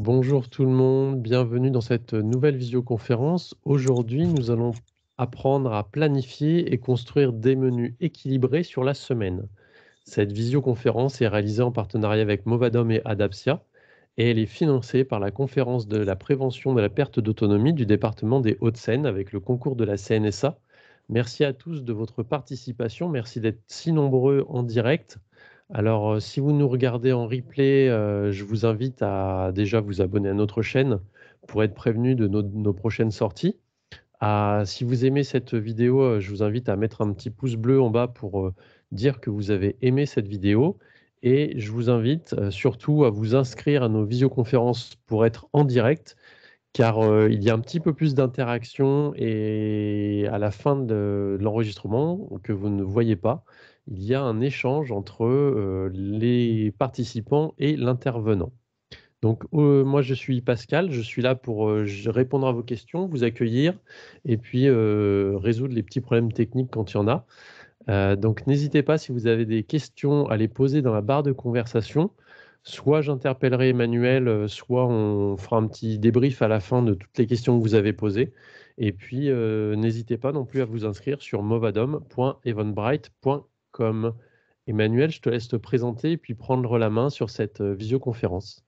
Bonjour tout le monde, bienvenue dans cette nouvelle visioconférence. Aujourd'hui, nous allons apprendre à planifier et construire des menus équilibrés sur la semaine. Cette visioconférence est réalisée en partenariat avec Movadom et Adapsia et elle est financée par la conférence de la prévention de la perte d'autonomie du département des Hauts-de-Seine avec le concours de la CNSA. Merci à tous de votre participation, merci d'être si nombreux en direct. Alors, si vous nous regardez en replay, je vous invite à déjà vous abonner à notre chaîne pour être prévenu de nos prochaines sorties. Si vous aimez cette vidéo, je vous invite à mettre un petit pouce bleu en bas pour, dire que vous avez aimé cette vidéo et je vous invite, surtout à vous inscrire à nos visioconférences pour être en direct car, il y a un petit peu plus d'interaction et à la fin de l'enregistrement, que vous ne voyez pas, il y a un échange entre, les participants et l'intervenant. Donc, moi je suis Pascal, je suis là pour, répondre à vos questions, vous accueillir et puis, résoudre les petits problèmes techniques quand il y en a. Donc n'hésitez pas si vous avez des questions à les poser dans la barre de conversation. Soit j'interpellerai Emmanuel, soit on fera un petit débrief à la fin de toutes les questions que vous avez posées et puis, n'hésitez pas non plus à vous inscrire sur movadom.eventbrite.com. Emmanuel, je te laisse te présenter et puis prendre la main sur cette, visioconférence.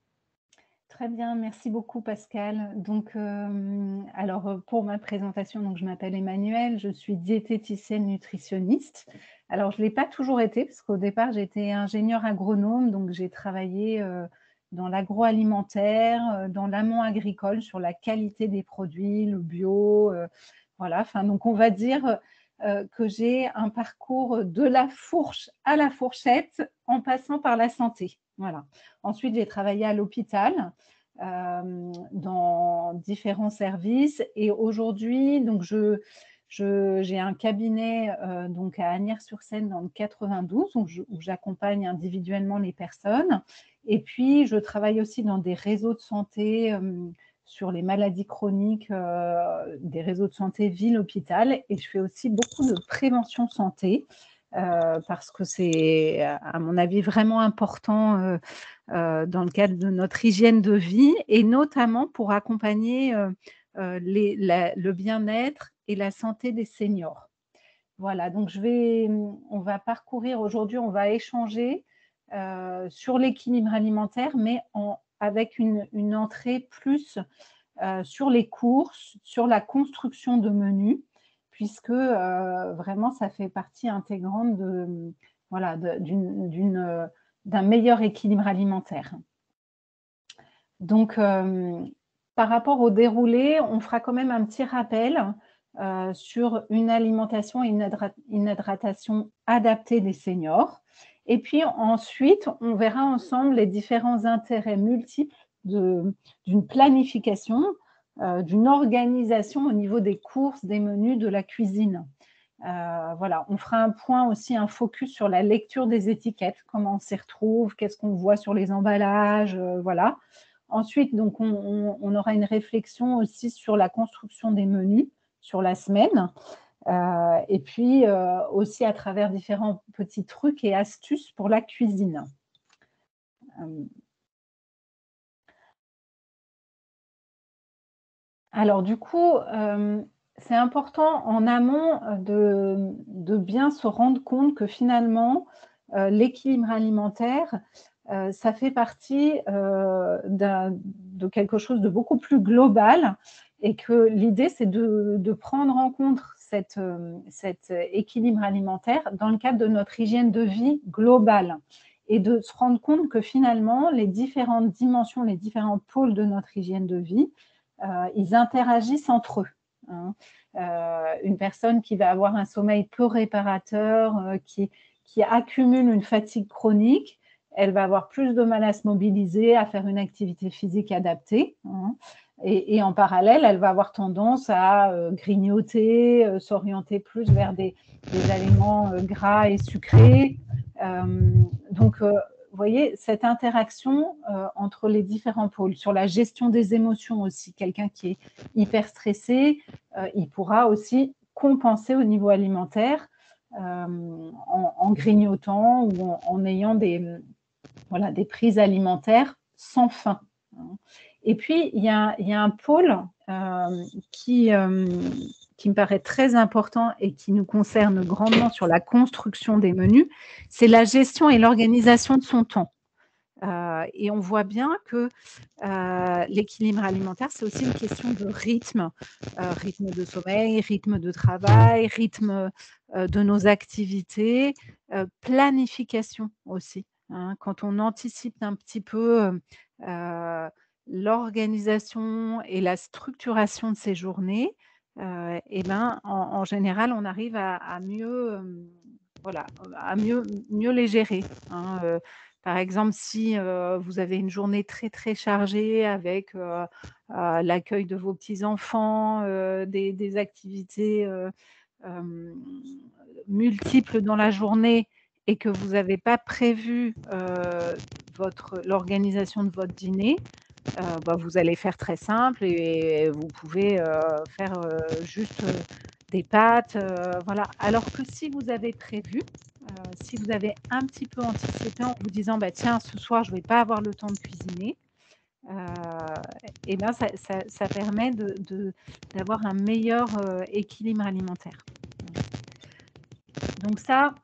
Très bien, merci beaucoup Pascal. Donc, pour ma présentation, donc je m'appelle Emmanuelle, je suis diététicienne nutritionniste. Alors, je ne l'ai pas toujours été, parce qu'au départ, j'étais ingénieure agronome, donc j'ai travaillé dans l'agroalimentaire, dans l'amont agricole, sur la qualité des produits, le bio. Voilà, enfin, donc on va dire que j'ai un parcours de la fourche à la fourchette en passant par la santé. Voilà. Ensuite, j'ai travaillé à l'hôpital dans différents services et aujourd'hui, donc j'ai un cabinet donc à Asnières-sur-Seine dans le 92 où j'accompagne individuellement les personnes et puis je travaille aussi dans des réseaux de santé sur les maladies chroniques, des réseaux de santé ville-hôpital et je fais aussi beaucoup de prévention santé parce que c'est, à mon avis, vraiment important dans le cadre de notre hygiène de vie et notamment pour accompagner le bien-être et la santé des seniors. Voilà, donc on va parcourir aujourd'hui, on va échanger sur l'équilibre alimentaire, mais avec une entrée plus sur les courses, sur la construction de menus, puisque vraiment ça fait partie intégrante voilà, d'un meilleur équilibre alimentaire. Donc, par rapport au déroulé, on fera quand même un petit rappel sur une alimentation et une hydratation adaptée des seniors. Et puis ensuite, on verra ensemble les différents intérêts multiples d'une planification, d'une organisation au niveau des courses, des menus, de la cuisine. Voilà, on fera un point aussi, un focus sur la lecture des étiquettes, comment on s'y retrouve, qu'est-ce qu'on voit sur les emballages, voilà. Ensuite, donc, on aura une réflexion aussi sur la construction des menus sur la semaine et puis aussi à travers différents petits trucs et astuces pour la cuisine. Alors du coup, c'est important en amont de bien se rendre compte que finalement, l'équilibre alimentaire, ça fait partie de quelque chose de beaucoup plus global et que l'idée, c'est de prendre en compte cet équilibre alimentaire dans le cadre de notre hygiène de vie globale et de se rendre compte que finalement, les différentes dimensions, les différents pôles de notre hygiène de vie, ils interagissent entre eux. Hein. Une personne qui va avoir un sommeil peu réparateur, qui accumule une fatigue chronique, elle va avoir plus de mal à se mobiliser, à faire une activité physique adaptée. Hein. Et en parallèle, elle va avoir tendance à grignoter, s'orienter plus vers des aliments gras et sucrés. Donc, vous voyez, cette interaction entre les différents pôles, sur la gestion des émotions aussi, quelqu'un qui est hyper stressé, il pourra aussi compenser au niveau alimentaire en grignotant ou en ayant des prises alimentaires sans fin. Hein. Et puis, il y a un pôle qui me paraît très important et qui nous concerne grandement sur la construction des menus, c'est la gestion et l'organisation de son temps. Et on voit bien que l'équilibre alimentaire, c'est aussi une question de rythme, rythme de sommeil, rythme de travail, rythme de nos activités, planification aussi, hein. Quand on anticipe un petit peu l'organisation et la structuration de ses journées, et ben, en général, on arrive à mieux, voilà, à mieux les gérer, hein. Par exemple, si vous avez une journée très, très chargée avec l'accueil de vos petits-enfants, des activités multiples dans la journée et que vous n'avez pas prévu l'organisation de votre dîner, bah, vous allez faire très simple et vous pouvez faire juste des pâtes, voilà. Alors que si vous avez prévu, si vous avez un petit peu anticipé en vous disant: «Bah, tiens, ce soir, je ne vais pas avoir le temps de cuisiner», heu et ben, ça permet d'avoir un meilleur équilibre alimentaire. Donc ça,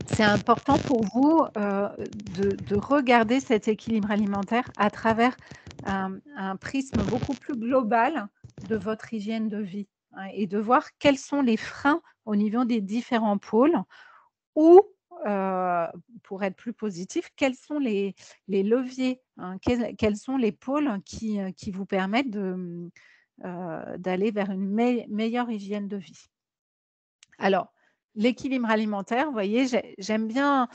c'est important pour vous de regarder cet équilibre alimentaire à travers un prisme beaucoup plus global de votre hygiène de vie, hein, et de voir quels sont les freins au niveau des différents pôles ou, heu, pour être plus positif, quels sont les leviers, hein, quels sont les pôles qui vous permettent d'aller vers une meilleure hygiène de vie. Alors, l'équilibre alimentaire, vous voyez, j'aime bien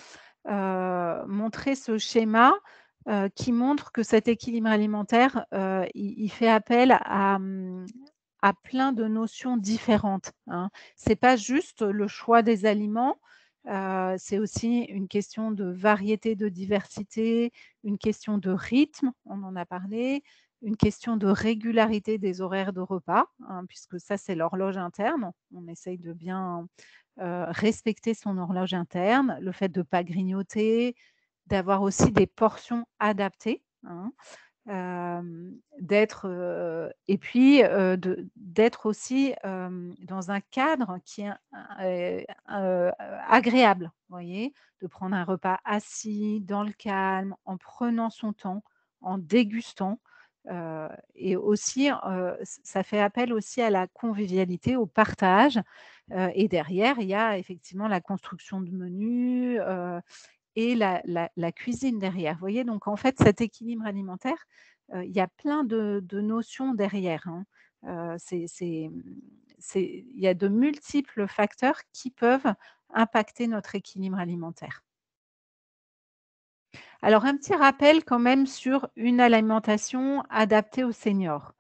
montrer ce schéma qui montre que cet équilibre alimentaire, il fait appel à plein de notions différentes, hein. C'est pas juste le choix des aliments, c'est aussi une question de variété, de diversité, une question de rythme, on en a parlé, une question de régularité des horaires de repas, hein, puisque ça, c'est l'horloge interne. On essaye de bien respecter son horloge interne, le fait de ne pas grignoter, d'avoir aussi des portions adaptées, hein, et puis d'être aussi dans un cadre qui est agréable, vous voyez? De prendre un repas assis, dans le calme, en prenant son temps, en dégustant, et aussi, ça fait appel aussi à la convivialité, au partage, et derrière, il y a effectivement la construction de menus, et la cuisine derrière. Vous voyez? Donc en fait, cet équilibre alimentaire, il y a plein de notions derrière, hein. Il y a de multiples facteurs qui peuvent impacter notre équilibre alimentaire. Alors un petit rappel quand même sur une alimentation adaptée aux seniors.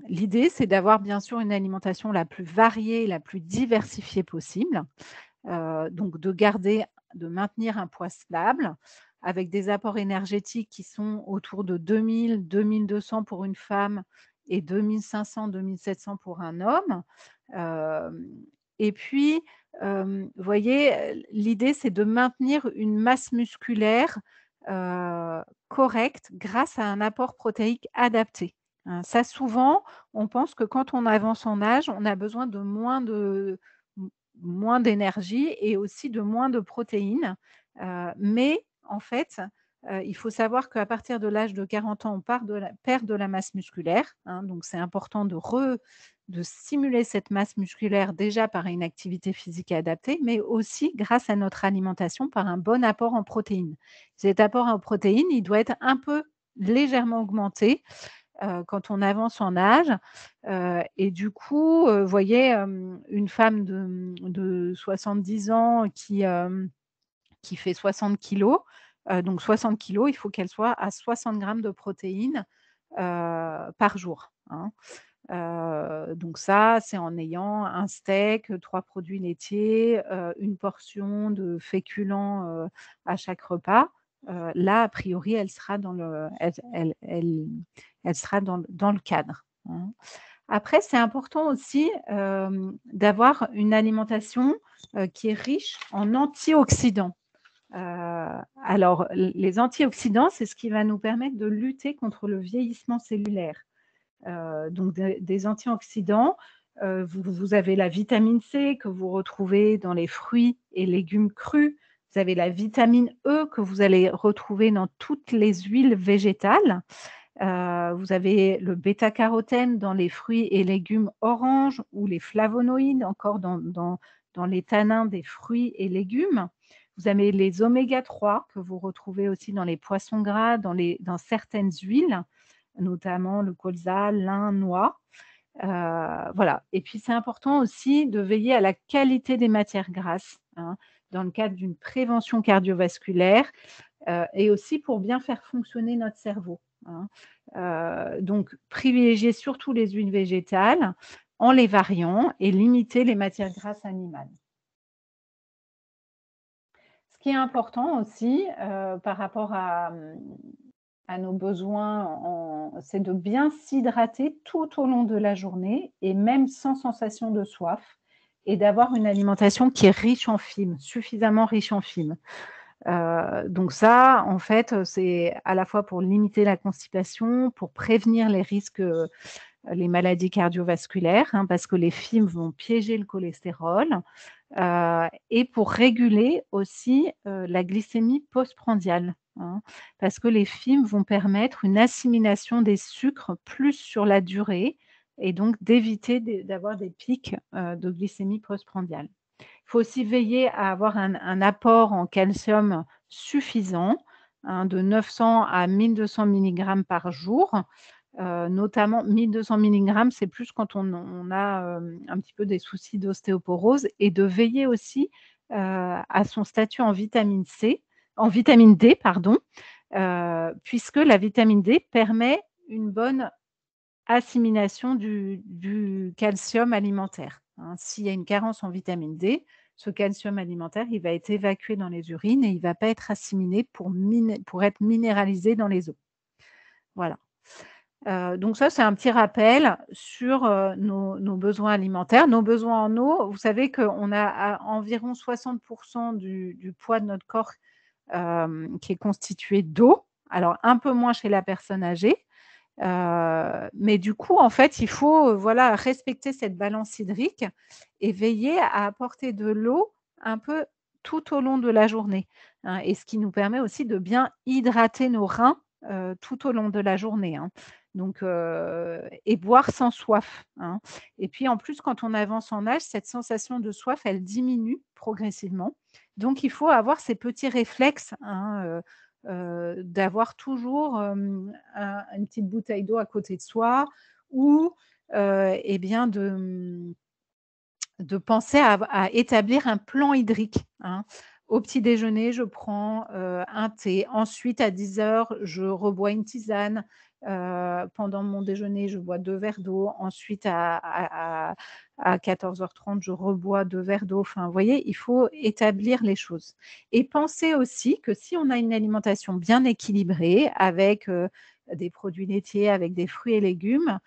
L'idée, c'est d'avoir bien sûr une alimentation la plus variée, la plus diversifiée possible. Donc de maintenir un poids stable avec des apports énergétiques qui sont autour de 2 200 pour une femme et 2 700 pour un homme. Hem et puis, vous voyez, l'idée, c'est de maintenir une masse musculaire correcte grâce à un apport protéique adapté, hein. Ça, souvent, on pense que quand on avance en âge, on a besoin de moins d'énergie et aussi de moins de protéines. Mais en fait, il faut savoir qu'à partir de l'âge de 40 ans, on perd de la masse musculaire, hein, donc c'est important de stimuler cette masse musculaire déjà par une activité physique adaptée, mais aussi grâce à notre alimentation par un bon apport en protéines. Cet apport en protéines, il doit être un peu légèrement augmenté quand on avance en âge, et du coup, vous voyez, une femme de 70 ans qui fait 60 kilos, donc 60 kilos, il faut qu'elle soit à 60 grammes de protéines par jour, hein. Donc ça, c'est en ayant un steak, 3 produits laitiers, une portion de féculents à chaque repas. Là, a priori, elle sera dans le cadre, hein. Après, c'est important aussi d'avoir une alimentation qui est riche en antioxydants. Alors, les antioxydants, c'est ce qui va nous permettre de lutter contre le vieillissement cellulaire. Donc des antioxydants, vous avez la vitamine C que vous retrouvez dans les fruits et légumes crus. Vous avez la vitamine E que vous allez retrouver dans toutes les huiles végétales. Vous avez le bêta-carotène dans les fruits et légumes oranges ou les flavonoïdes encore dans les tanins des fruits et légumes. Vous avez les oméga 3 que vous retrouvez aussi dans les poissons gras, dans certaines huiles, notamment le colza, lin, noix. Voilà. Et puis c'est important aussi de veiller à la qualité des matières grasses, hein, dans le cadre d'une prévention cardiovasculaire, et aussi pour bien faire fonctionner notre cerveau, hein. Donc privilégier surtout les huiles végétales en les variant et limiter les matières grasses animales. Ce qui est important aussi, par rapport à nos besoins c'est de bien s'hydrater tout au long de la journée et même sans sensation de soif et d'avoir une alimentation qui est riche en fibres, suffisamment riche en fibres. Donc ça, en fait, c'est à la fois pour limiter la constipation, pour prévenir les risques, les maladies cardiovasculaires, hein, parce que les fibres vont piéger le cholestérol, et pour réguler aussi, la glycémie postprandiale, hein. Parce que les fibres vont permettre une assimilation des sucres plus sur la durée et donc d'éviter d'avoir des pics, de glycémie postprandiale. Il faut aussi veiller à avoir un apport en calcium suffisant, hein, de 900 à 1 200 milligrammes par jour. Notamment 1 200 milligrammes, c'est plus quand on a, un petit peu des soucis d'ostéoporose et de veiller aussi, à son statut en vitamine D, pardon, puisque la vitamine D permet une bonne assimilation du calcium alimentaire, hein. S'il y a une carence en vitamine D, ce calcium alimentaire, il va être évacué dans les urines et il ne va pas être assimilé pour être minéralisé dans les os. Voilà. Donc ça, c'est un petit rappel sur, nos besoins alimentaires. Nos besoins en eau, vous savez qu'on a environ 60 du poids de notre corps, qui est constitué d'eau. Alors un peu moins chez la personne âgée, mais du coup, en fait, il faut, voilà, respecter cette balance hydrique et veiller à apporter de l'eau un peu tout au long de la journée, hein, et ce qui nous permet aussi de bien hydrater nos reins, tout au long de la journée, hein. Donc et boire sans soif, hein, et puis en plus, quand on avance en âge, cette sensation de soif, elle diminue progressivement. Donc il faut avoir ces petits réflexes, hein, d'avoir toujours, une petite bouteille d'eau à côté de soi ou, et bien de penser à établir un plan hydrique, hein. Au petit déjeuner, je prends, un thé. Ensuite, à 10 heures, je rebois une tisane. Pendant mon déjeuner, je bois 2 verres d'eau. Ensuite, à 14h30, je rebois 2 verres d'eau. Enfin, vous voyez, il faut établir les choses et penser aussi que si on a une alimentation bien équilibrée avec, des produits laitiers, avec des fruits et légumes,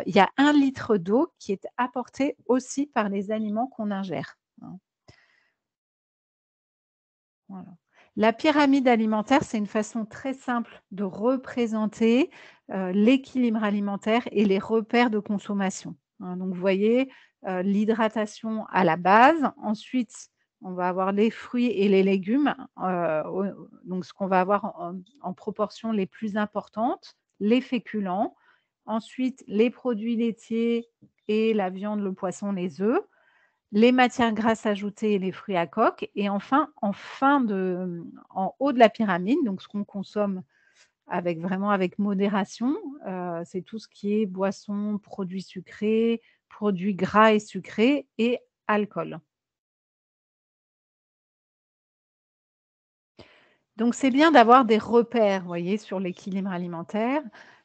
il y a 1 litre d'eau qui est apporté aussi par les aliments qu'on ingère, hein. Voilà. La pyramide alimentaire, c'est une façon très simple de représenter, l'équilibre alimentaire et les repères de consommation, hein. Donc vous voyez, l'hydratation à la base. Ensuite, on va avoir les fruits et les légumes, au donc ce qu'on va avoir en proportions les plus importantes, les féculents, ensuite les produits laitiers et la viande, le poisson, les œufs, les matières grasses ajoutées et les fruits à coque et enfin, en haut de la pyramide, donc ce qu'on consomme avec modération, c'est tout ce qui est boissons, produits sucrés, produits gras et sucrés et alcool. Donc c'est bien d'avoir des repères, vous voyez, sur l'équilibre alimentaire.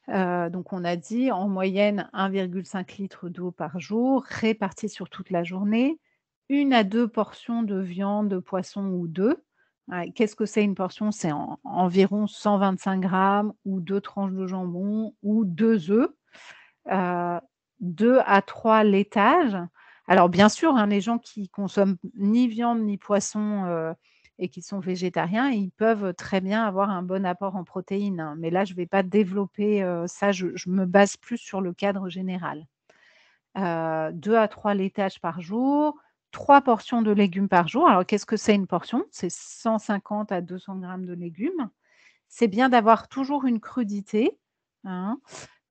Donc on a dit en moyenne 1,5 litre d'eau par jour, répartie sur toute la journée, 1 à 2 portions de viande, de poisson ou d'œufs. Ouais, qu'est-ce que c'est une portion? C'est environ 125 grammes ou 2 tranches de jambon ou 2 œufs, heu, 2 à 3 laitages. Alors bien sûr, hein, les gens qui consomment ni viande ni poisson, et qui sont végétariens, ils peuvent très bien avoir un bon apport en protéines, hein. Mais là, je ne vais pas développer, ça, je me base plus sur le cadre général. 2 à 3 laitages par jour, 3 portions de légumes par jour. Alors qu'est-ce que c'est une portion? C'est 150 à 200 grammes de légumes. C'est bien d'avoir toujours une crudité, hein,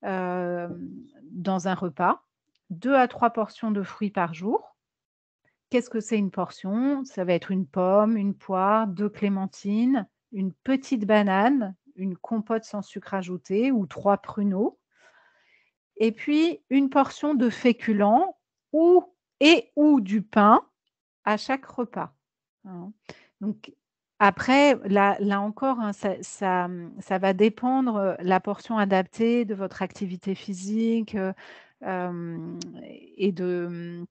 dans un repas. 2 à 3 portions de fruits par jour. Qu'est-ce que c'est une portion? Ça va être une pomme, une poire, 2 clémentines, une petite banane, une compote sans sucre ajouté ou 3 pruneaux et puis une portion de féculents ou ou du pain à chaque repas, hein. Donc après, là encore, hein, ça va dépendre, la portion adaptée de votre activité physique, et de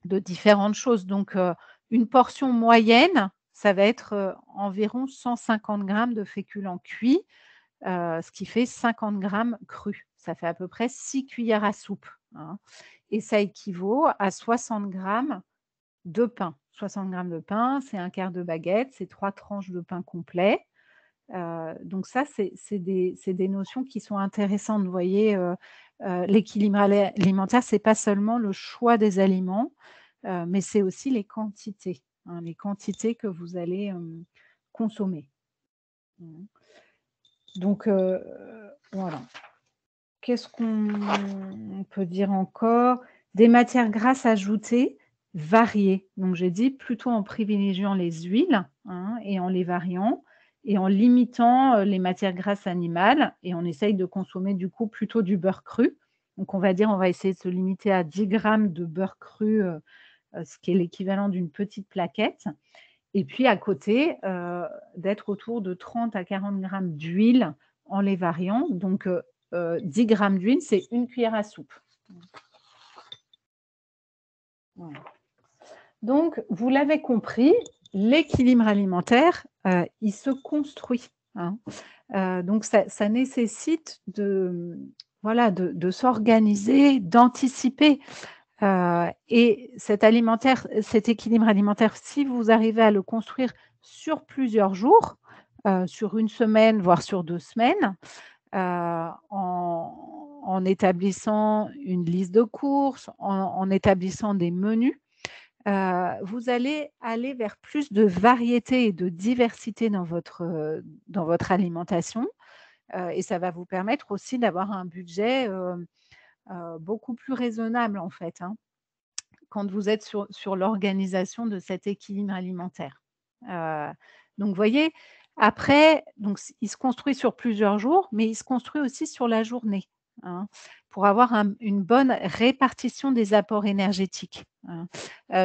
différentes choses. Donc une portion moyenne, ça va être, environ 150 grammes de féculents cuits, ce qui fait 50 grammes crus. Ça fait à peu près 6 cuillères à soupe, hein, et ça équivaut à 60 grammes de pain. 60 grammes de pain, c'est un quart de baguette, c'est 3 tranches de pain complet. Donc ça, c'est des notions qui sont intéressantes. Vous voyez, l'équilibre alimentaire, c'est pas seulement le choix des aliments, mais c'est aussi les quantités, hein, les quantités que vous allez, consommer. Mmh. Donc voilà. Qu'est-ce qu'on peut dire encore? Des matières grasses ajoutées, variées. Donc j'ai dit plutôt en privilégiant les huiles, hein, et en les variant et en limitant, les matières grasses animales et on essaye de consommer du coup plutôt du beurre cru. Donc on va essayer de se limiter à 10 grammes de beurre cru, ce qui est l'équivalent d'une petite plaquette et puis à côté, d'être autour de 30 à 40 grammes d'huile en les variant. Donc 10 grammes d'huile, c'est une cuillère à soupe. Voilà. Donc vous l'avez compris, l'équilibre alimentaire, il se construit, hein. Donc ça nécessite voilà, de s'organiser, d'anticiper. Et cet équilibre alimentaire, si vous arrivez à le construire sur plusieurs jours, sur une semaine, voire sur 2 semaines, en établissant une liste de courses, en établissant des menus, vous allez aller vers plus de variété et de diversité dans votre alimentation, et ça va vous permettre aussi d'avoir un budget, beaucoup plus raisonnable en fait, hein, quand vous êtes sur l'organisation de cet équilibre alimentaire. Heu, donc vous voyez, après donc il se construit sur plusieurs jours, mais il se construit aussi sur la journée, hein, pour avoir une bonne répartition des apports énergétiques, hein.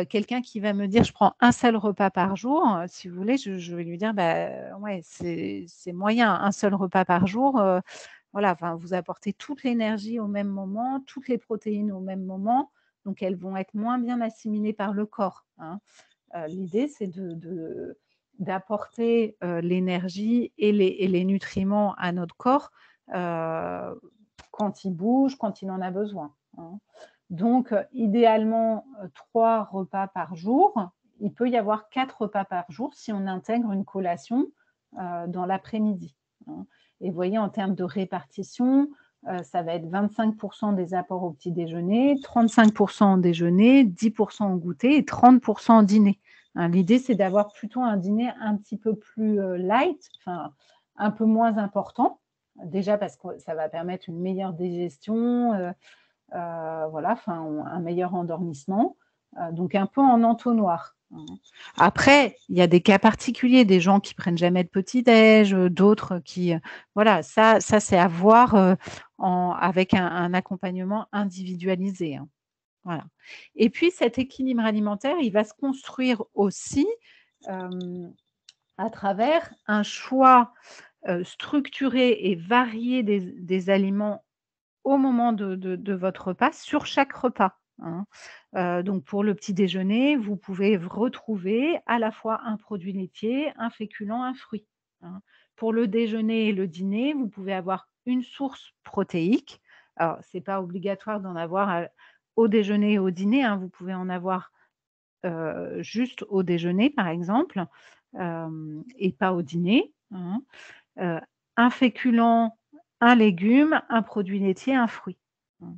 Quelqu'un qui va me dire: «Je prends un seul repas par jour», si vous voulez, je vais lui dire: «Bah, ouais, c'est moyen, un seul repas par jour, voilà, enfin, vous apportez toute l'énergie au même moment, toutes les protéines au même moment, donc elles vont être moins bien assimilées par le corps, hein». L'idée, c'est d'apporter, l'énergie et les nutriments à notre corps, heu, quand il bouge, quand il en a besoin, hein. Donc idéalement, 3 repas par jour. Il peut y avoir 4 repas par jour si on intègre une collation, dans l'après-midi, hein. Et vous voyez, en termes de répartition, ça va être 25 des apports au petit déjeuner, 35 au déjeuner, 10 au goûter et 30 au dîner, hein. L'idée, c'est d'avoir plutôt un dîner un petit peu plus, light, enfin, un peu moins important. Déjà parce que ça va permettre une meilleure digestion, voilà, enfin, un meilleur endormissement, donc un peu en entonnoir, hein. Après, il y a des cas particuliers, des gens qui prennent jamais de petit déj, d'autres qui, voilà, ça c'est à voir, avec un accompagnement individualisé, hein, voilà. Et puis cet équilibre alimentaire, il va se construire aussi, hem, à travers un choix, structuré et varié des aliments au moment de votre repas, sur chaque repas, hein. Donc pour le petit déjeuner, vous pouvez retrouver à la fois un produit laitier, un féculent, un fruit, hein. Pour le déjeuner et le dîner, vous pouvez avoir une source protéique. Alors c'est pas obligatoire d'en avoir au déjeuner et au dîner, hein. Vous pouvez en avoir, juste au déjeuner par exemple, et pas au dîner, hein. Un féculent, un légume, un produit laitier, un fruit. Mmh.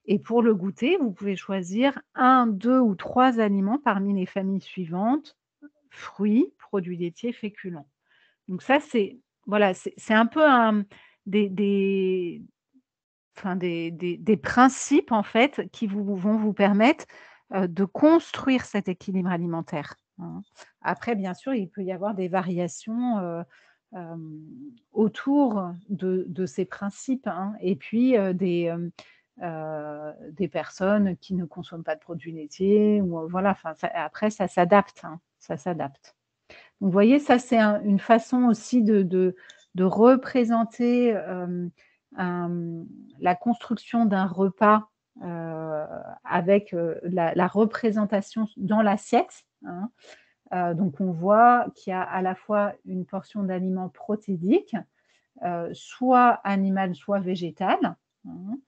Et pour le goûter, vous pouvez choisir un, 2 ou 3 aliments parmi les familles suivantes: fruits, produits laitiers, féculents. Donc ça, c'est voilà, c'est un peu des enfin des principes, en fait, qui vont vous permettre, de construire cet équilibre alimentaire, hein. Après, bien sûr, il peut y avoir des variations, autour de ces principes, hein, et puis, des personnes qui ne consomment pas de produits laitiers ou, voilà, enfin ça après ça s'adapte, hein, ça s'adapte. Donc vous voyez, ça c'est une façon aussi de représenter, la construction d'un repas, avec, la représentation dans l'assiette, hein. Donc on voit qu'il y a à la fois une portion d'aliments protéiques, soit animal, soit végétal, hein.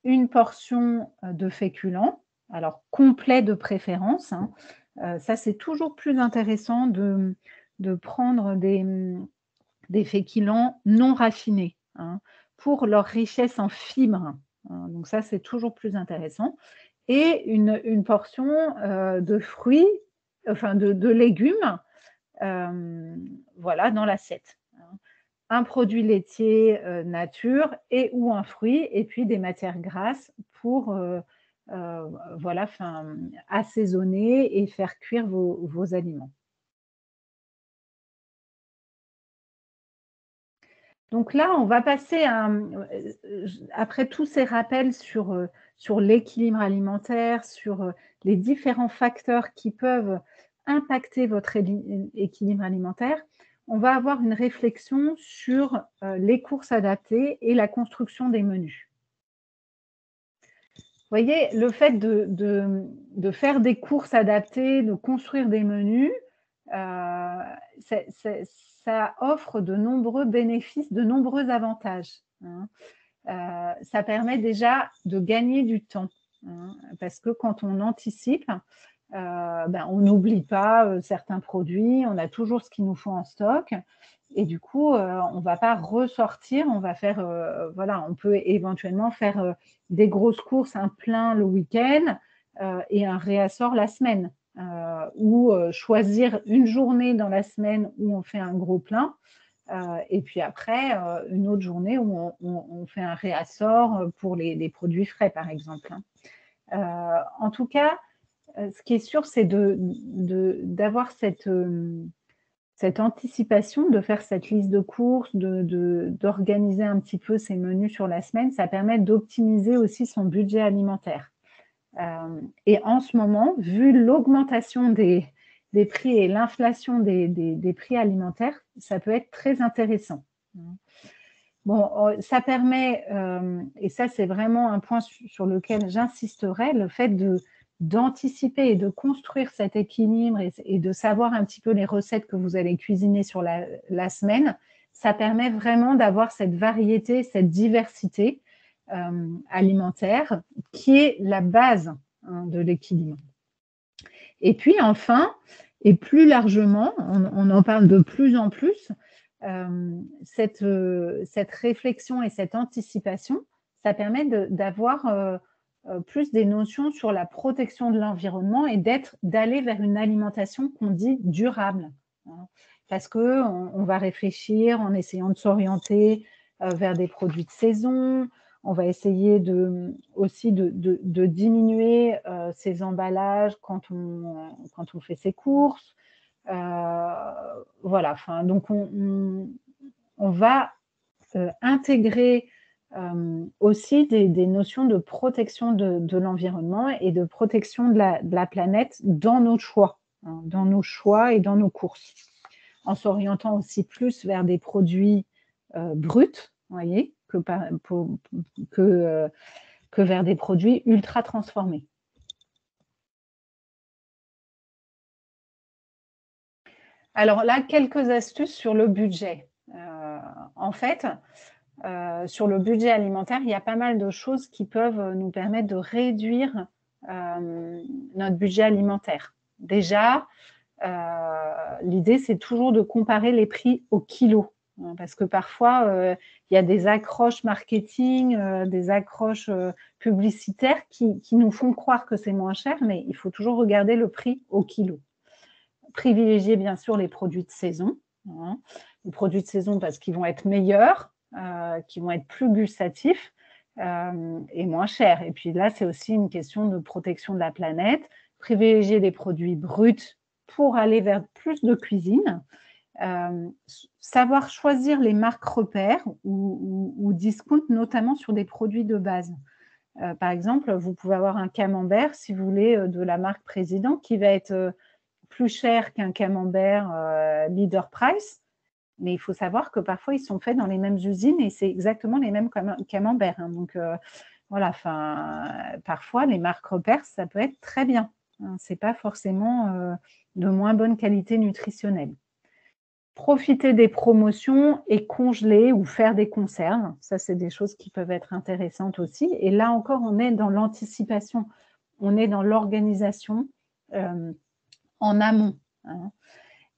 Une portion, de féculents, alors complet de préférence, hein. Ça, c'est toujours plus intéressant de prendre des féculents non raffinés, hein, pour leur richesse en fibres, hein. Donc ça, c'est toujours plus intéressant et une portion, de fruits, enfin de légumes, voilà, dans l'assiette, hein. Un produit laitier, nature et ou un fruit et puis des matières grasses pour, voilà, enfin, assaisonner et faire cuire vos aliments. Donc là, on va passer à après tous ces rappels sur l'équilibre alimentaire, sur, les différents facteurs qui peuvent impacter votre équilibre alimentaire, on va avoir une réflexion sur, les courses adaptées et la construction des menus. Vous voyez, le fait de faire des courses adaptées, de construire des menus, ça offre de nombreux bénéfices, de nombreux avantages, hein. Ça permet déjà de gagner du temps, hein, parce que quand on anticipe, on n'oublie pas, certains produits, on a toujours ce qu'il nous faut en stock et du coup, on ne va pas ressortir, on va faire, voilà, on peut éventuellement faire, des grosses courses, un plein le week-end, et un réassort la semaine, ou choisir une journée dans la semaine où on fait un gros plein, et puis après, une autre journée où on fait un réassort, pour les produits frais, par exemple, hein. En tout cas, ce qui est sûr, c'est d'avoir cette anticipation, de faire cette liste de courses, d'organiser un petit peu ses menus sur la semaine. Ça permet d'optimiser aussi son budget alimentaire. Et en ce moment, vu l'augmentation des prix et l'inflation des prix alimentaires, ça peut être très intéressant. Bon, ça permet, et ça c'est vraiment un point sur lequel j'insisterai, le fait d'anticiper et de construire cet équilibre et de savoir un petit peu les recettes que vous allez cuisiner sur la semaine, ça permet vraiment d'avoir cette variété, cette diversité alimentaire qui est la base, hein, de l'équilibre. Et puis enfin, et plus largement, on en parle de plus en plus, cette réflexion et cette anticipation, ça permet d'avoir plus des notions sur la protection de l'environnement et d'aller vers une alimentation qu'on dit durable, hein. Parce qu'on va réfléchir en essayant de s'orienter vers des produits de saison, on va essayer aussi de diminuer ces emballages quand on fait ses courses. Voilà, enfin, donc on va intégrer aussi des notions de protection de l'environnement et de protection de la planète dans nos choix, hein, dans nos choix et dans nos courses, en s'orientant aussi plus vers des produits bruts, vous voyez, que vers des produits ultra transformés. Alors là, quelques astuces sur le budget. En fait, sur le budget alimentaire, il y a pas mal de choses qui peuvent nous permettre de réduire notre budget alimentaire. Déjà, l'idée, c'est toujours de comparer les prix au kilo. Parce que parfois, il y a des accroches marketing, des accroches publicitaires qui nous font croire que c'est moins cher, mais il faut toujours regarder le prix au kilo. Privilégier bien sûr les produits de saison. Les produits de saison parce qu'ils vont être meilleurs, qui vont être plus gustatifs et moins chers. Et puis là, c'est aussi une question de protection de la planète. Privilégier des produits bruts pour aller vers plus de cuisine. Savoir choisir les marques repères ou discount, notamment sur des produits de base. Par exemple, vous pouvez avoir un camembert, si vous voulez, de la marque Président, qui va être plus cher qu'un camembert Leader Price, mais il faut savoir que parfois, ils sont faits dans les mêmes usines et c'est exactement les mêmes camemberts. Donc, voilà, parfois, les marques repères, ça peut être très bien. Ce n'est pas forcément de moins bonne qualité nutritionnelle. Profiter des promotions et congeler ou faire des conserves. Ça, c'est des choses qui peuvent être intéressantes aussi. Et là encore, on est dans l'anticipation. On est dans l'organisation en amont.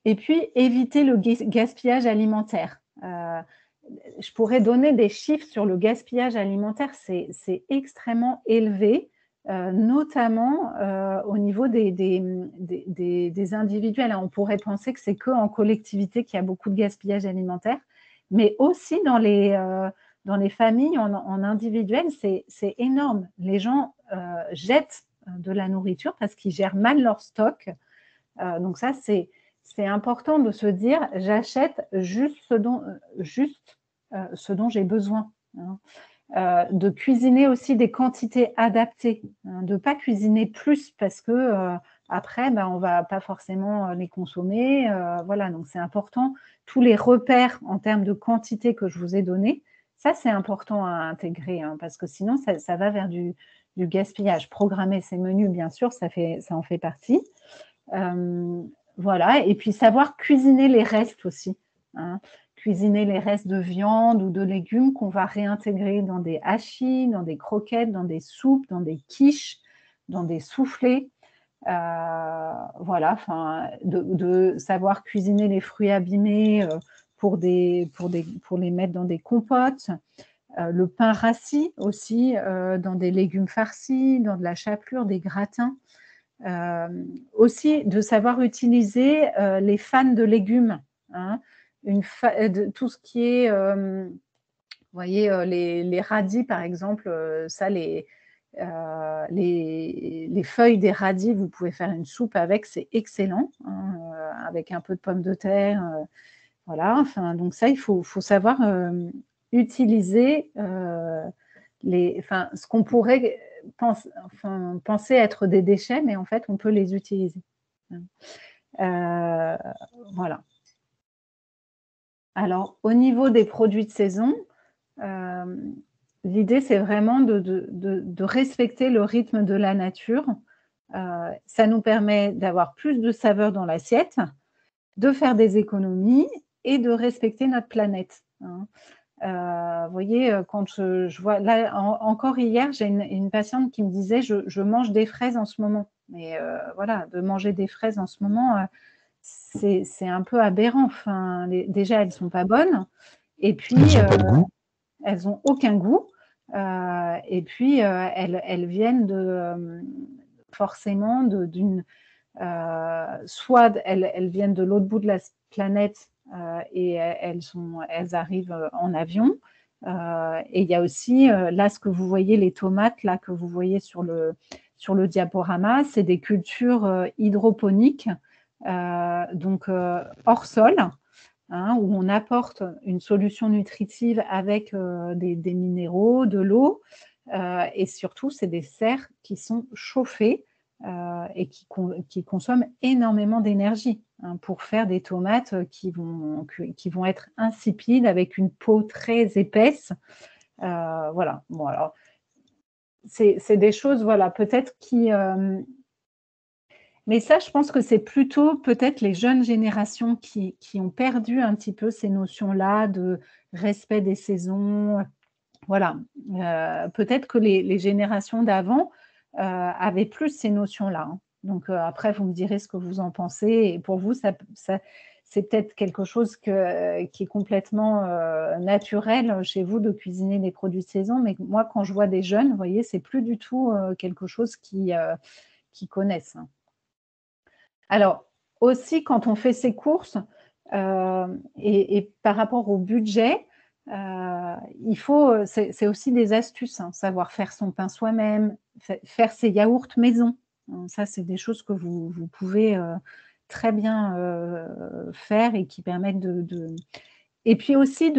Et puis, éviter le gaspillage alimentaire. Je pourrais donner des chiffres sur le gaspillage alimentaire. C'est extrêmement élevé. Notamment au niveau des individuels. On pourrait penser que c'est qu'en collectivité qu'il y a beaucoup de gaspillage alimentaire, mais aussi dans les familles, en individuel, c'est énorme. Les gens jettent de la nourriture parce qu'ils gèrent mal leur stock. Donc ça, c'est important de se dire, j'achète juste ce dont j'ai besoin. De cuisiner aussi des quantités adaptées, de ne pas cuisiner plus parce que après, on ne va pas forcément les consommer. Voilà, donc c'est important. Tous les repères en termes de quantité que je vous ai donnés, ça, c'est important à intégrer parce que sinon, ça va vers du gaspillage. Programmer ces menus, bien sûr, ça en fait partie. Voilà, et puis savoir cuisiner les restes aussi. Cuisiner les restes de viande ou de légumes qu'on va réintégrer dans des hachis, dans des croquettes, dans des soupes, dans des quiches, dans des soufflés. Voilà, de savoir cuisiner les fruits abîmés pour les mettre dans des compotes. Le pain rassis aussi, dans des légumes farcis, dans de la chapelure, des gratins. Aussi, de savoir utiliser les fans de légumes. Tout ce qui est, vous voyez, les radis, par exemple, ça, les feuilles des radis, vous pouvez faire une soupe avec, c'est excellent, avec un peu de pommes de terre. Voilà, donc ça, il faut savoir utiliser ce qu'on pourrait penser être des déchets, mais en fait, on peut les utiliser. Voilà. Alors, au niveau des produits de saison, l'idée, c'est vraiment de respecter le rythme de la nature. Ça nous permet d'avoir plus de saveur dans l'assiette, de faire des économies et de respecter notre planète. Vous voyez, quand je vois… Là, encore hier, j'ai une patiente qui me disait « je mange des fraises en ce moment ». Mais voilà, de manger des fraises en ce moment… c'est un peu aberrant. Déjà, elles ne sont pas bonnes. Et puis, elles n'ont aucun goût. Et puis, elles viennent forcément d'une… soit elles viennent de l'autre bout de la planète et elles arrivent en avion. Et il y a aussi, là, ce que vous voyez, les tomates là, que vous voyez sur le diaporama, c'est des cultures hydroponiques. Donc hors sol, où on apporte une solution nutritive avec des minéraux, de l'eau, et surtout, c'est des serres qui sont chauffées et qui consomment énormément d'énergie pour faire des tomates qui vont être insipides avec une peau très épaisse. Voilà. Bon, alors, c'est des choses, voilà, peut-être qui… Mais ça, je pense que c'est plutôt peut-être les jeunes générations qui ont perdu un petit peu ces notions-là de respect des saisons. Voilà. Peut-être que les générations d'avant avaient plus ces notions-là. Donc après, vous me direz ce que vous en pensez. Et pour vous, c'est peut-être quelque chose qui est complètement naturel chez vous de cuisiner des produits de saison. Mais moi, quand je vois des jeunes, vous voyez, c'est plus du tout quelque chose qu'ils connaissent, hein. Alors, aussi, quand on fait ses courses, et par rapport au budget, c'est aussi des astuces, hein, savoir faire son pain soi-même, faire ses yaourts maison. Ça, c'est des choses que vous pouvez très bien faire et qui permettent Et puis aussi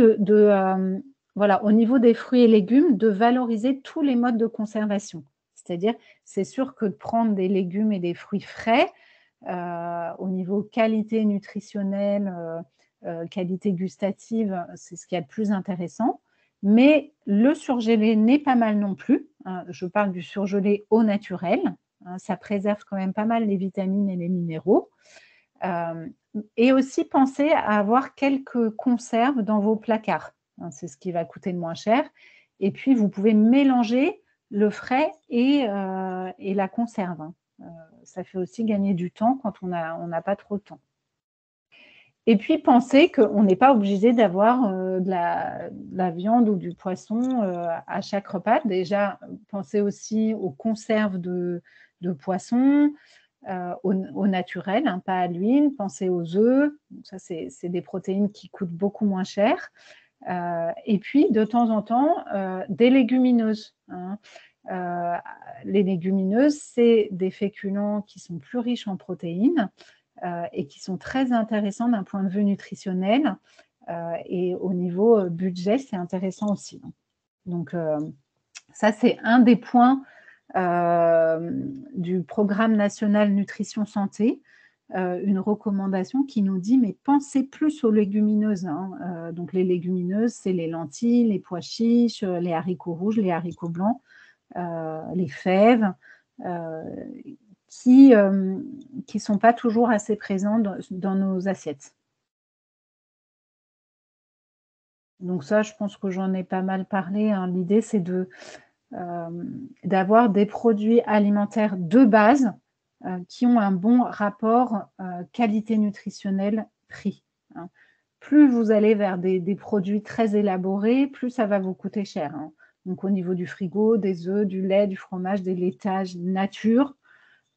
voilà, au niveau des fruits et légumes, de valoriser tous les modes de conservation. C'est-à-dire, c'est sûr que de prendre des légumes et des fruits frais, au niveau qualité nutritionnelle, qualité gustative, c'est ce qu'il y a de plus intéressant. Mais le surgelé n'est pas mal non plus, hein. Je parle du surgelé au naturel, hein, ça préserve quand même pas mal les vitamines et les minéraux. Et aussi pensez à avoir quelques conserves dans vos placards, hein, c'est ce qui va coûter le moins cher. Et puis, vous pouvez mélanger le frais et la conserve, hein. Ça fait aussi gagner du temps quand on n'a pas trop de temps. Et puis, pensez qu'on n'est pas obligé d'avoir de la viande ou du poisson à chaque repas. Déjà, pensez aussi aux conserves de poisson, au naturel, hein, pas à l'huile. Pensez aux œufs. Ça, c'est des protéines qui coûtent beaucoup moins cher. Et puis, de temps en temps, des légumineuses, hein. Les légumineuses, c'est des féculents qui sont plus riches en protéines et qui sont très intéressants d'un point de vue nutritionnel. Et au niveau budget, c'est intéressant aussi. Donc, ça, c'est un des points du programme national nutrition santé, une recommandation qui nous dit mais pensez plus aux légumineuses, hein. Donc les légumineuses, c'est les lentilles, les pois chiches, les haricots rouges, les haricots blancs, les fèves, qui ne sont pas toujours assez présents dans nos assiettes. Donc ça, je pense que j'en ai pas mal parlé, hein. L'idée, c'est d'avoir des produits alimentaires de base qui ont un bon rapport qualité nutritionnelle prix, hein. Plus vous allez vers des produits très élaborés, plus ça va vous coûter cher, hein. Donc au niveau du frigo, des œufs, du lait, du fromage, des laitages nature,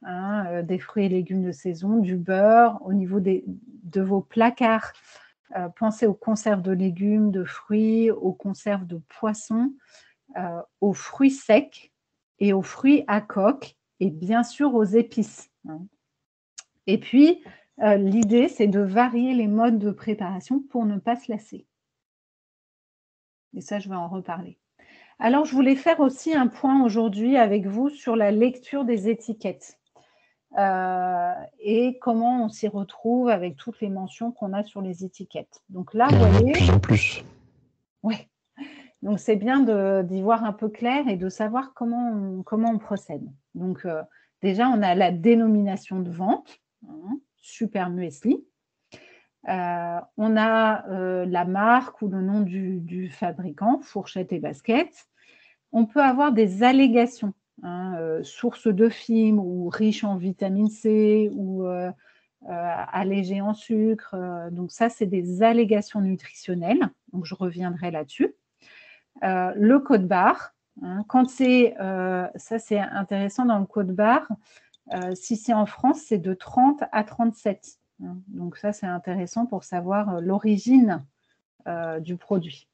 hein, des fruits et légumes de saison, du beurre. Au niveau de vos placards, pensez aux conserves de légumes, de fruits, aux conserves de poissons, aux fruits secs et aux fruits à coque et bien sûr aux épices, hein. Et puis, l'idée, c'est de varier les modes de préparation pour ne pas se lasser. Et ça, je vais en reparler. Alors, je voulais faire aussi un point aujourd'hui avec vous sur la lecture des étiquettes et comment on s'y retrouve avec toutes les mentions qu'on a sur les étiquettes. Donc là, vous voyez… De plus en plus. Oui. Donc, c'est bien d'y voir un peu clair et de savoir comment on procède. Donc, déjà, on a la dénomination de vente, hein, Super Muesli. On a la marque ou le nom du fabricant, Fourchette et Basket. On peut avoir des allégations, hein, source de fibres ou riche en vitamine C ou allégé en sucre. Donc ça, c'est des allégations nutritionnelles. Donc, je reviendrai là-dessus. Le code barre, hein, ça c'est intéressant dans le code barre, si c'est en France, c'est de 30 à 37. Hein. Donc ça, c'est intéressant pour savoir l'origine du produit.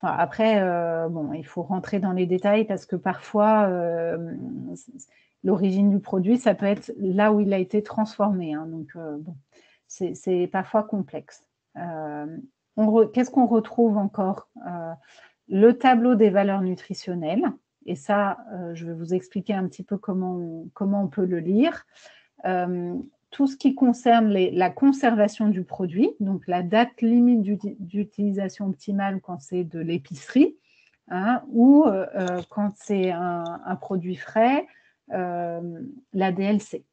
Enfin, après, bon, il faut rentrer dans les détails parce que parfois, l'origine du produit, ça peut être là où il a été transformé, hein. Donc, bon, c'est parfois complexe. Qu'est-ce qu'on retrouve encore? Le tableau des valeurs nutritionnelles. Et ça, je vais vous expliquer un petit peu comment on peut le lire. Tout ce qui concerne la conservation du produit, donc la date limite d'utilisation optimale quand c'est de l'épicerie, hein, ou quand c'est un produit frais, la DLC.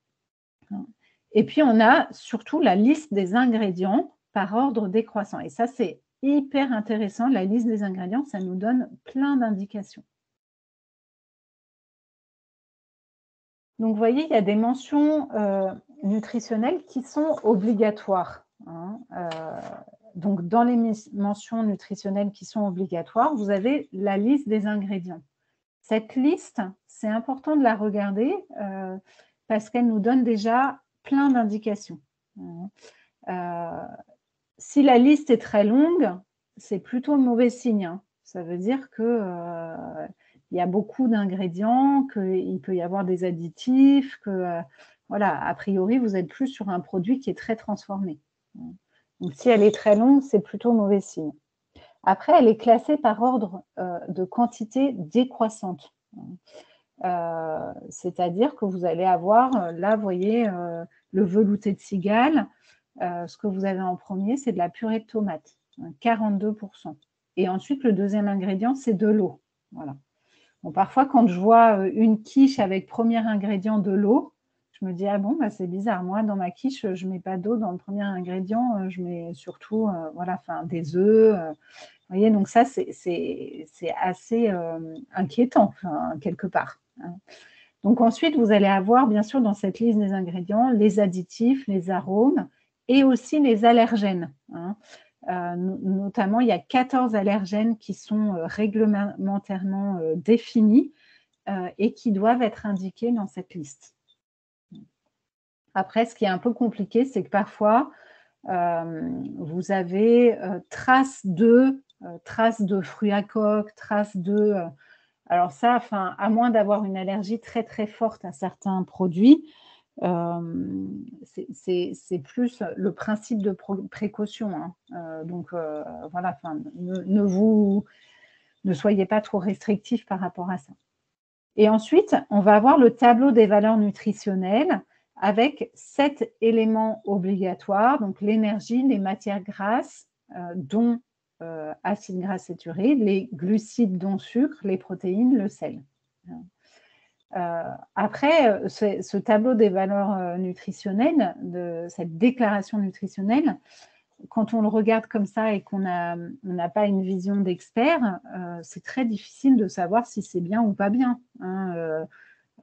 Et puis, on a surtout la liste des ingrédients par ordre décroissant. Et ça, c'est hyper intéressant. La liste des ingrédients, ça nous donne plein d'indications. Donc, vous voyez, il y a des mentions nutritionnelles qui sont obligatoires. Hein. Donc, dans les mentions nutritionnelles qui sont obligatoires, vous avez la liste des ingrédients. Cette liste, c'est important de la regarder parce qu'elle nous donne déjà plein d'indications. Si la liste est très longue, c'est plutôt mauvais signe. Hein. Ça veut dire que il y a beaucoup d'ingrédients, qu'il peut y avoir des additifs, que voilà, a priori, vous êtes plus sur un produit qui est très transformé. Donc, si elle est très longue, c'est plutôt mauvais signe. Après, elle est classée par ordre de quantité décroissante. C'est-à-dire que vous allez avoir, là, vous voyez, le velouté de cigale. Ce que vous avez en premier, c'est de la purée de tomates, 42%. Et ensuite, le deuxième ingrédient, c'est de l'eau. Voilà. Bon, parfois, quand je vois une quiche avec premier ingrédient de l'eau, je me dis, ah bon, bah, c'est bizarre. Moi, dans ma quiche, je ne mets pas d'eau dans le premier ingrédient. Je mets surtout des œufs. Vous voyez, donc ça, c'est assez inquiétant, quelque part. Hein. Donc ensuite, vous allez avoir, bien sûr, dans cette liste des ingrédients, les additifs, les arômes et aussi les allergènes. Hein. Notamment, il y a 14 allergènes qui sont réglementairement définis et qui doivent être indiqués dans cette liste. Après, ce qui est un peu compliqué, c'est que parfois, vous avez traces de fruits à coque, traces de… alors ça, à moins d'avoir une allergie très très forte à certains produits, c'est plus le principe de précaution. Hein. Donc voilà, ne soyez pas trop restrictifs par rapport à ça. Et ensuite, on va avoir le tableau des valeurs nutritionnelles avec 7 éléments obligatoires, donc l'énergie, les matières grasses, dont acides gras saturés, les glucides dont sucre, les protéines, le sel. Après, ce tableau des valeurs nutritionnelles, de cette déclaration nutritionnelle, quand on le regarde comme ça et qu'on n'a pas une vision d'expert, c'est très difficile de savoir si c'est bien ou pas bien. Hein.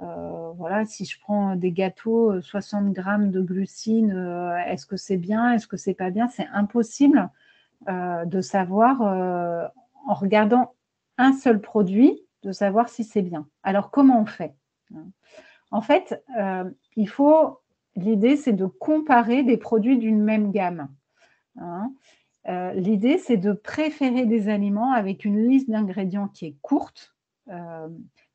Voilà, si je prends des gâteaux, 60 grammes de glucides, est-ce que c'est bien, est-ce que c'est pas bien? C'est impossible de savoir, en regardant un seul produit, de savoir si c'est bien. Alors, comment on fait? En fait, l'idée, c'est de comparer des produits d'une même gamme. Hein. L'idée, c'est de préférer des aliments avec une liste d'ingrédients qui est courte,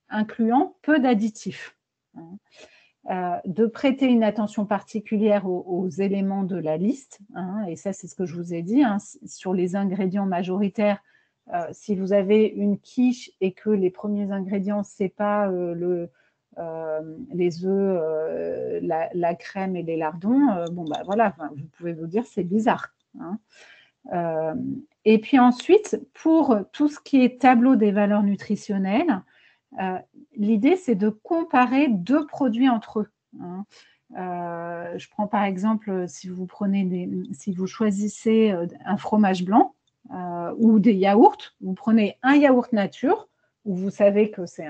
incluant peu d'additifs. Hein. De prêter une attention particulière aux éléments de la liste. Hein, et ça, c'est ce que je vous ai dit. Hein, sur les ingrédients majoritaires, si vous avez une quiche et que les premiers ingrédients, ce n'est pas les œufs, la crème et les lardons, bon, bah, voilà, vous pouvez vous dire c'est bizarre. Hein. Et puis ensuite, pour tout ce qui est tableau des valeurs nutritionnelles, l'idée, c'est de comparer deux produits entre eux. Hein. Je prends par exemple, si vous choisissez un fromage blanc ou des yaourts, vous prenez un yaourt nature, où vous savez que c'est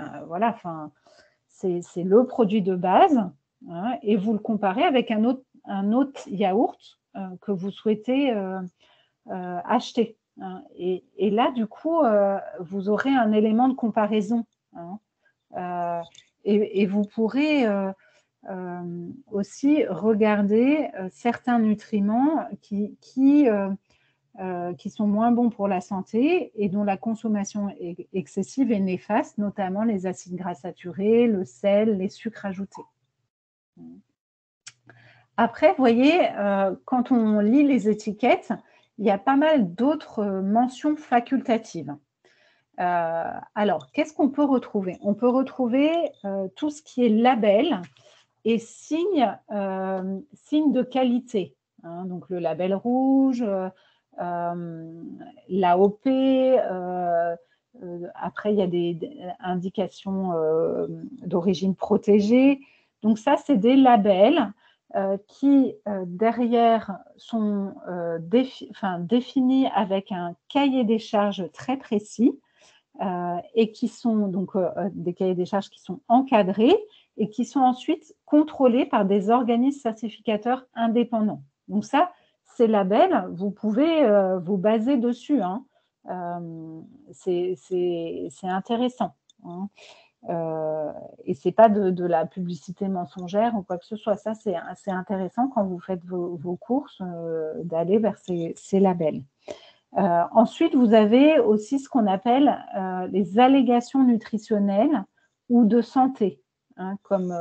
le produit de base, hein, et vous le comparez avec un autre yaourt que vous souhaitez acheter. Hein. Et là, du coup, vous aurez un élément de comparaison. Hein. Et vous pourrez aussi regarder certains nutriments qui sont moins bons pour la santé et dont la consommation excessive est néfaste, notamment les acides gras saturés, le sel, les sucres ajoutés. Après, vous voyez, quand on lit les étiquettes, il y a pas mal d'autres mentions facultatives. Alors, qu'est-ce qu'on peut retrouver? On peut retrouver tout ce qui est label et signe de qualité. Hein, donc, le label rouge, l'AOP, après, il y a des indications d'origine protégée. Donc, ça, c'est des labels qui, derrière, sont définis avec un cahier des charges très précis. et qui sont donc des cahiers des charges qui sont encadrés et qui sont ensuite contrôlés par des organismes certificateurs indépendants. Donc ça, ces labels, vous pouvez vous baser dessus, hein. C'est intéressant, hein. Et ce n'est pas de la publicité mensongère ou quoi que ce soit. Ça, c'est intéressant quand vous faites vos courses d'aller vers ces labels. Ensuite, vous avez aussi ce qu'on appelle les allégations nutritionnelles ou de santé, hein, comme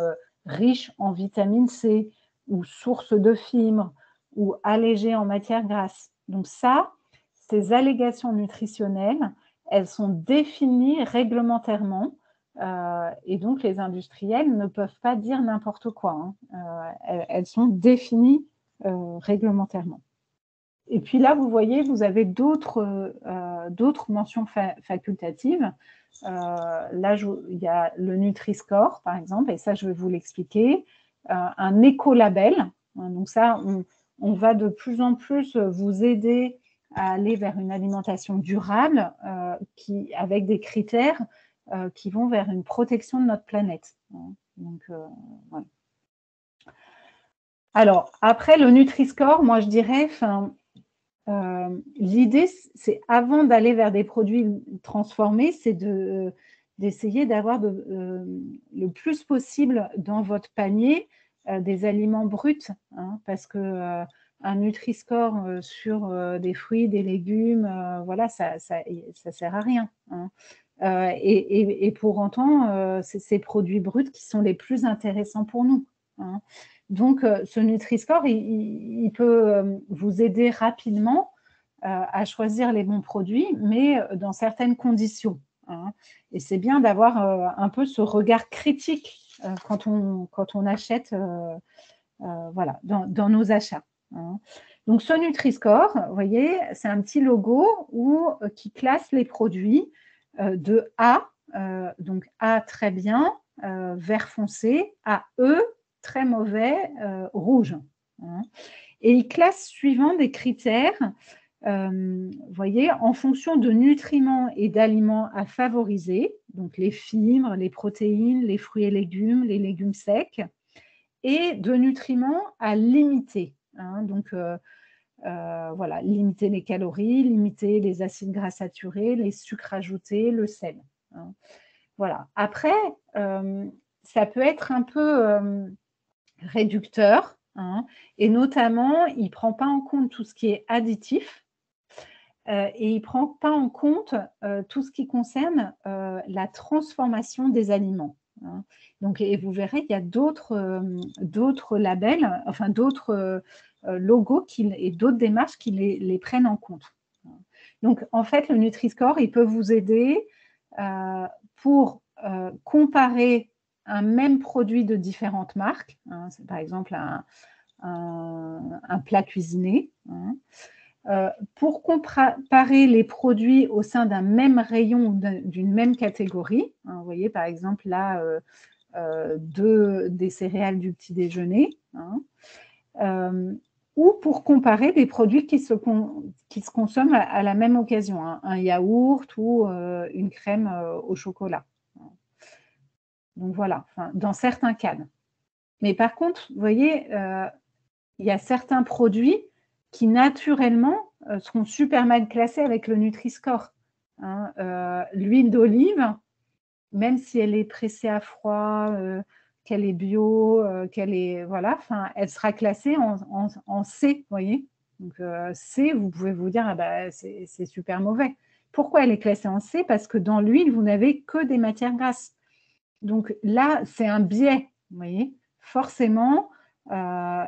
riche en vitamine C ou source de fibres ou allégé en matière grasse. Donc ça, ces allégations nutritionnelles, elles sont définies réglementairement et donc les industriels ne peuvent pas dire n'importe quoi, hein. Elles sont définies réglementairement. Et puis là, vous voyez, vous avez d'autres mentions facultatives. Là, il y a le Nutri-Score, par exemple, et ça, je vais vous l'expliquer. Un écolabel. Donc ça, on va de plus en plus vous aider à aller vers une alimentation durable avec des critères qui vont vers une protection de notre planète. Donc, voilà. Alors, après, le Nutri-Score, moi, je dirais... l'idée, c'est avant d'aller vers des produits transformés, c'est d'essayer d'avoir le plus possible dans votre panier des aliments bruts, hein, parce que un Nutri-Score sur des fruits, des légumes, voilà, ça sert à rien, hein. Et pour autant, c'est ces produits bruts qui sont les plus intéressants pour nous, hein. Donc, ce Nutri-Score, il peut vous aider rapidement à choisir les bons produits, mais dans certaines conditions, hein. Et c'est bien d'avoir un peu ce regard critique quand on achète voilà, dans nos achats, hein. Donc, ce Nutri-Score, vous voyez, c'est un petit logo qui classe les produits de A, donc A très bien, vert foncé, à E très mauvais, rouge, hein. Et il classe suivant des critères, vous voyez, en fonction de nutriments et d'aliments à favoriser, donc les fibres, les protéines, les fruits et légumes, les légumes secs, et de nutriments à limiter, hein. Donc, voilà, limiter les calories, limiter les acides gras saturés, les sucres ajoutés, le sel, hein. Voilà. Après, ça peut être un peu réducteur, hein, et notamment, il ne prend pas en compte tout ce qui est additif et il ne prend pas en compte tout ce qui concerne la transformation des aliments, hein. Donc, et vous verrez qu'il y a d'autres labels, enfin d'autres logos et d'autres démarches qui les prennent en compte. Donc, en fait, le Nutri-Score, il peut vous aider pour comparer un même produit de différentes marques, hein, c'est par exemple un plat cuisiné, hein, pour comparer les produits au sein d'un même rayon ou d'une même catégorie, hein, vous voyez par exemple là des céréales du petit déjeuner, hein, ou pour comparer des produits qui se consomment à la même occasion, hein, un yaourt ou une crème au chocolat. Donc voilà, enfin, dans certains cas. Mais par contre, vous voyez, il y a certains produits qui naturellement seront super mal classés avec le Nutri-Score, hein. L'huile d'olive, même si elle est pressée à froid, qu'elle est bio, qu'elle est voilà, enfin, elle sera classée en C, vous voyez. Donc C, vous pouvez vous dire ah bah, c'est super mauvais. Pourquoi elle est classée en C? Parce que dans l'huile, vous n'avez que des matières grasses. Donc là, c'est un biais, vous voyez. Forcément,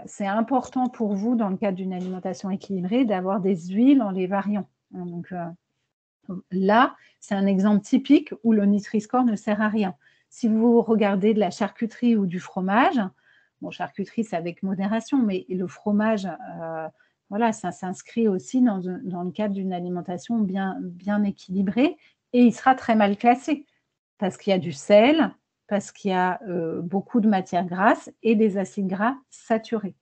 c'est important pour vous, dans le cadre d'une alimentation équilibrée, d'avoir des huiles en les variant, hein. Donc là, c'est un exemple typique où le Nutri-Score ne sert à rien. Si vous regardez de la charcuterie ou du fromage, bon, charcuterie, c'est avec modération, mais le fromage, voilà, ça s'inscrit aussi dans le cadre d'une alimentation bien équilibrée et il sera très mal classé parce qu'il y a du sel, parce qu'il y a beaucoup de matières grasses et des acides gras saturés.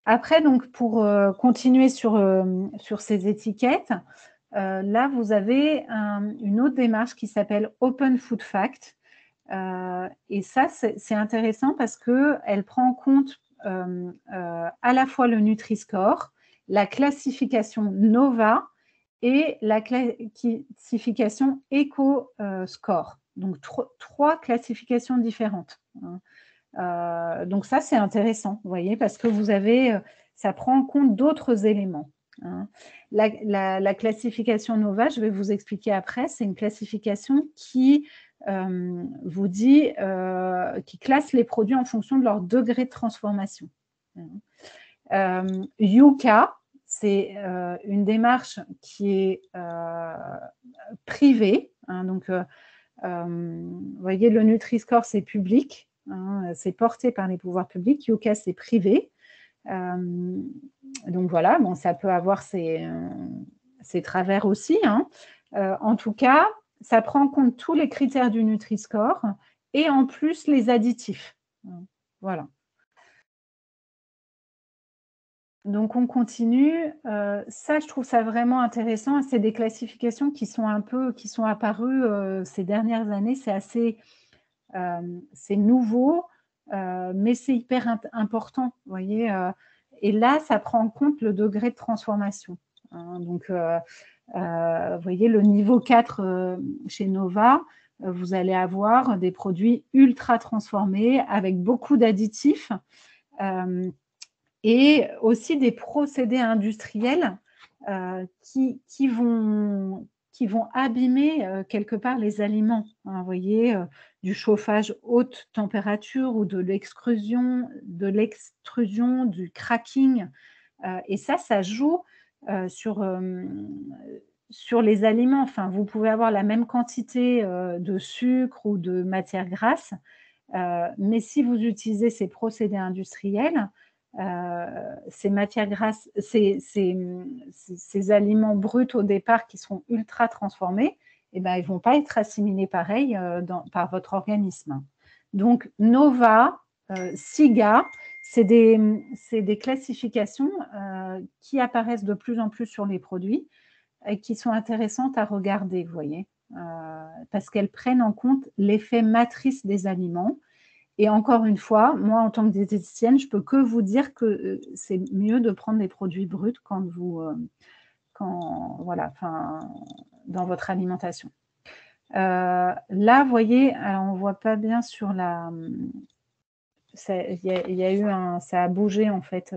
Après, donc, pour continuer sur ces étiquettes, là, vous avez une autre démarche qui s'appelle Open Food Fact. Et ça, c'est intéressant parce qu'elle prend en compte à la fois le Nutri-Score, la classification NOVA et la classification Eco-Score. Donc, trois classifications différentes. Donc ça, c'est intéressant, vous voyez, parce que ça prend en compte d'autres éléments. La classification NOVA, je vais vous expliquer après, c'est une classification qui vous dit, qui classe les produits en fonction de leur degré de transformation. Yuka, c'est une démarche qui est privée. Donc, vous voyez, le Nutri-Score, c'est public. C'est porté par les pouvoirs publics. Yuka, c'est privé. Donc voilà, bon, ça peut avoir ses travers aussi. En tout cas, ça prend en compte tous les critères du Nutri-Score et en plus les additifs. Voilà. Donc on continue. Ça, je trouve ça vraiment intéressant. C'est des classifications qui sont apparues ces dernières années. C'est nouveau, mais c'est hyper important, vous voyez. Et là, ça prend en compte le degré de transformation. Donc, vous voyez, le niveau 4 chez Nova, vous allez avoir des produits ultra transformés avec beaucoup d'additifs et aussi des procédés industriels qui vont abîmer quelque part les aliments. Vous voyez, du chauffage haute température ou de l'extrusion, du cracking. Et ça joue sur les aliments. Enfin, vous pouvez avoir la même quantité de sucre ou de matière grasse, mais si vous utilisez ces procédés industriels, ces matières grasses, ces aliments bruts au départ qui seront ultra transformés, eh ben, ils ne vont pas être assimilés pareil par votre organisme. Donc, NOVA, SIGA, c'est des classifications qui apparaissent de plus en plus sur les produits et qui sont intéressantes à regarder, vous voyez, parce qu'elles prennent en compte l'effet matrice des aliments. Et encore une fois, moi, en tant que diététicienne, je ne peux que vous dire que c'est mieux de prendre des produits bruts dans votre alimentation. Là, vous voyez, alors on ne voit pas bien sur la… Ça a bougé en fait.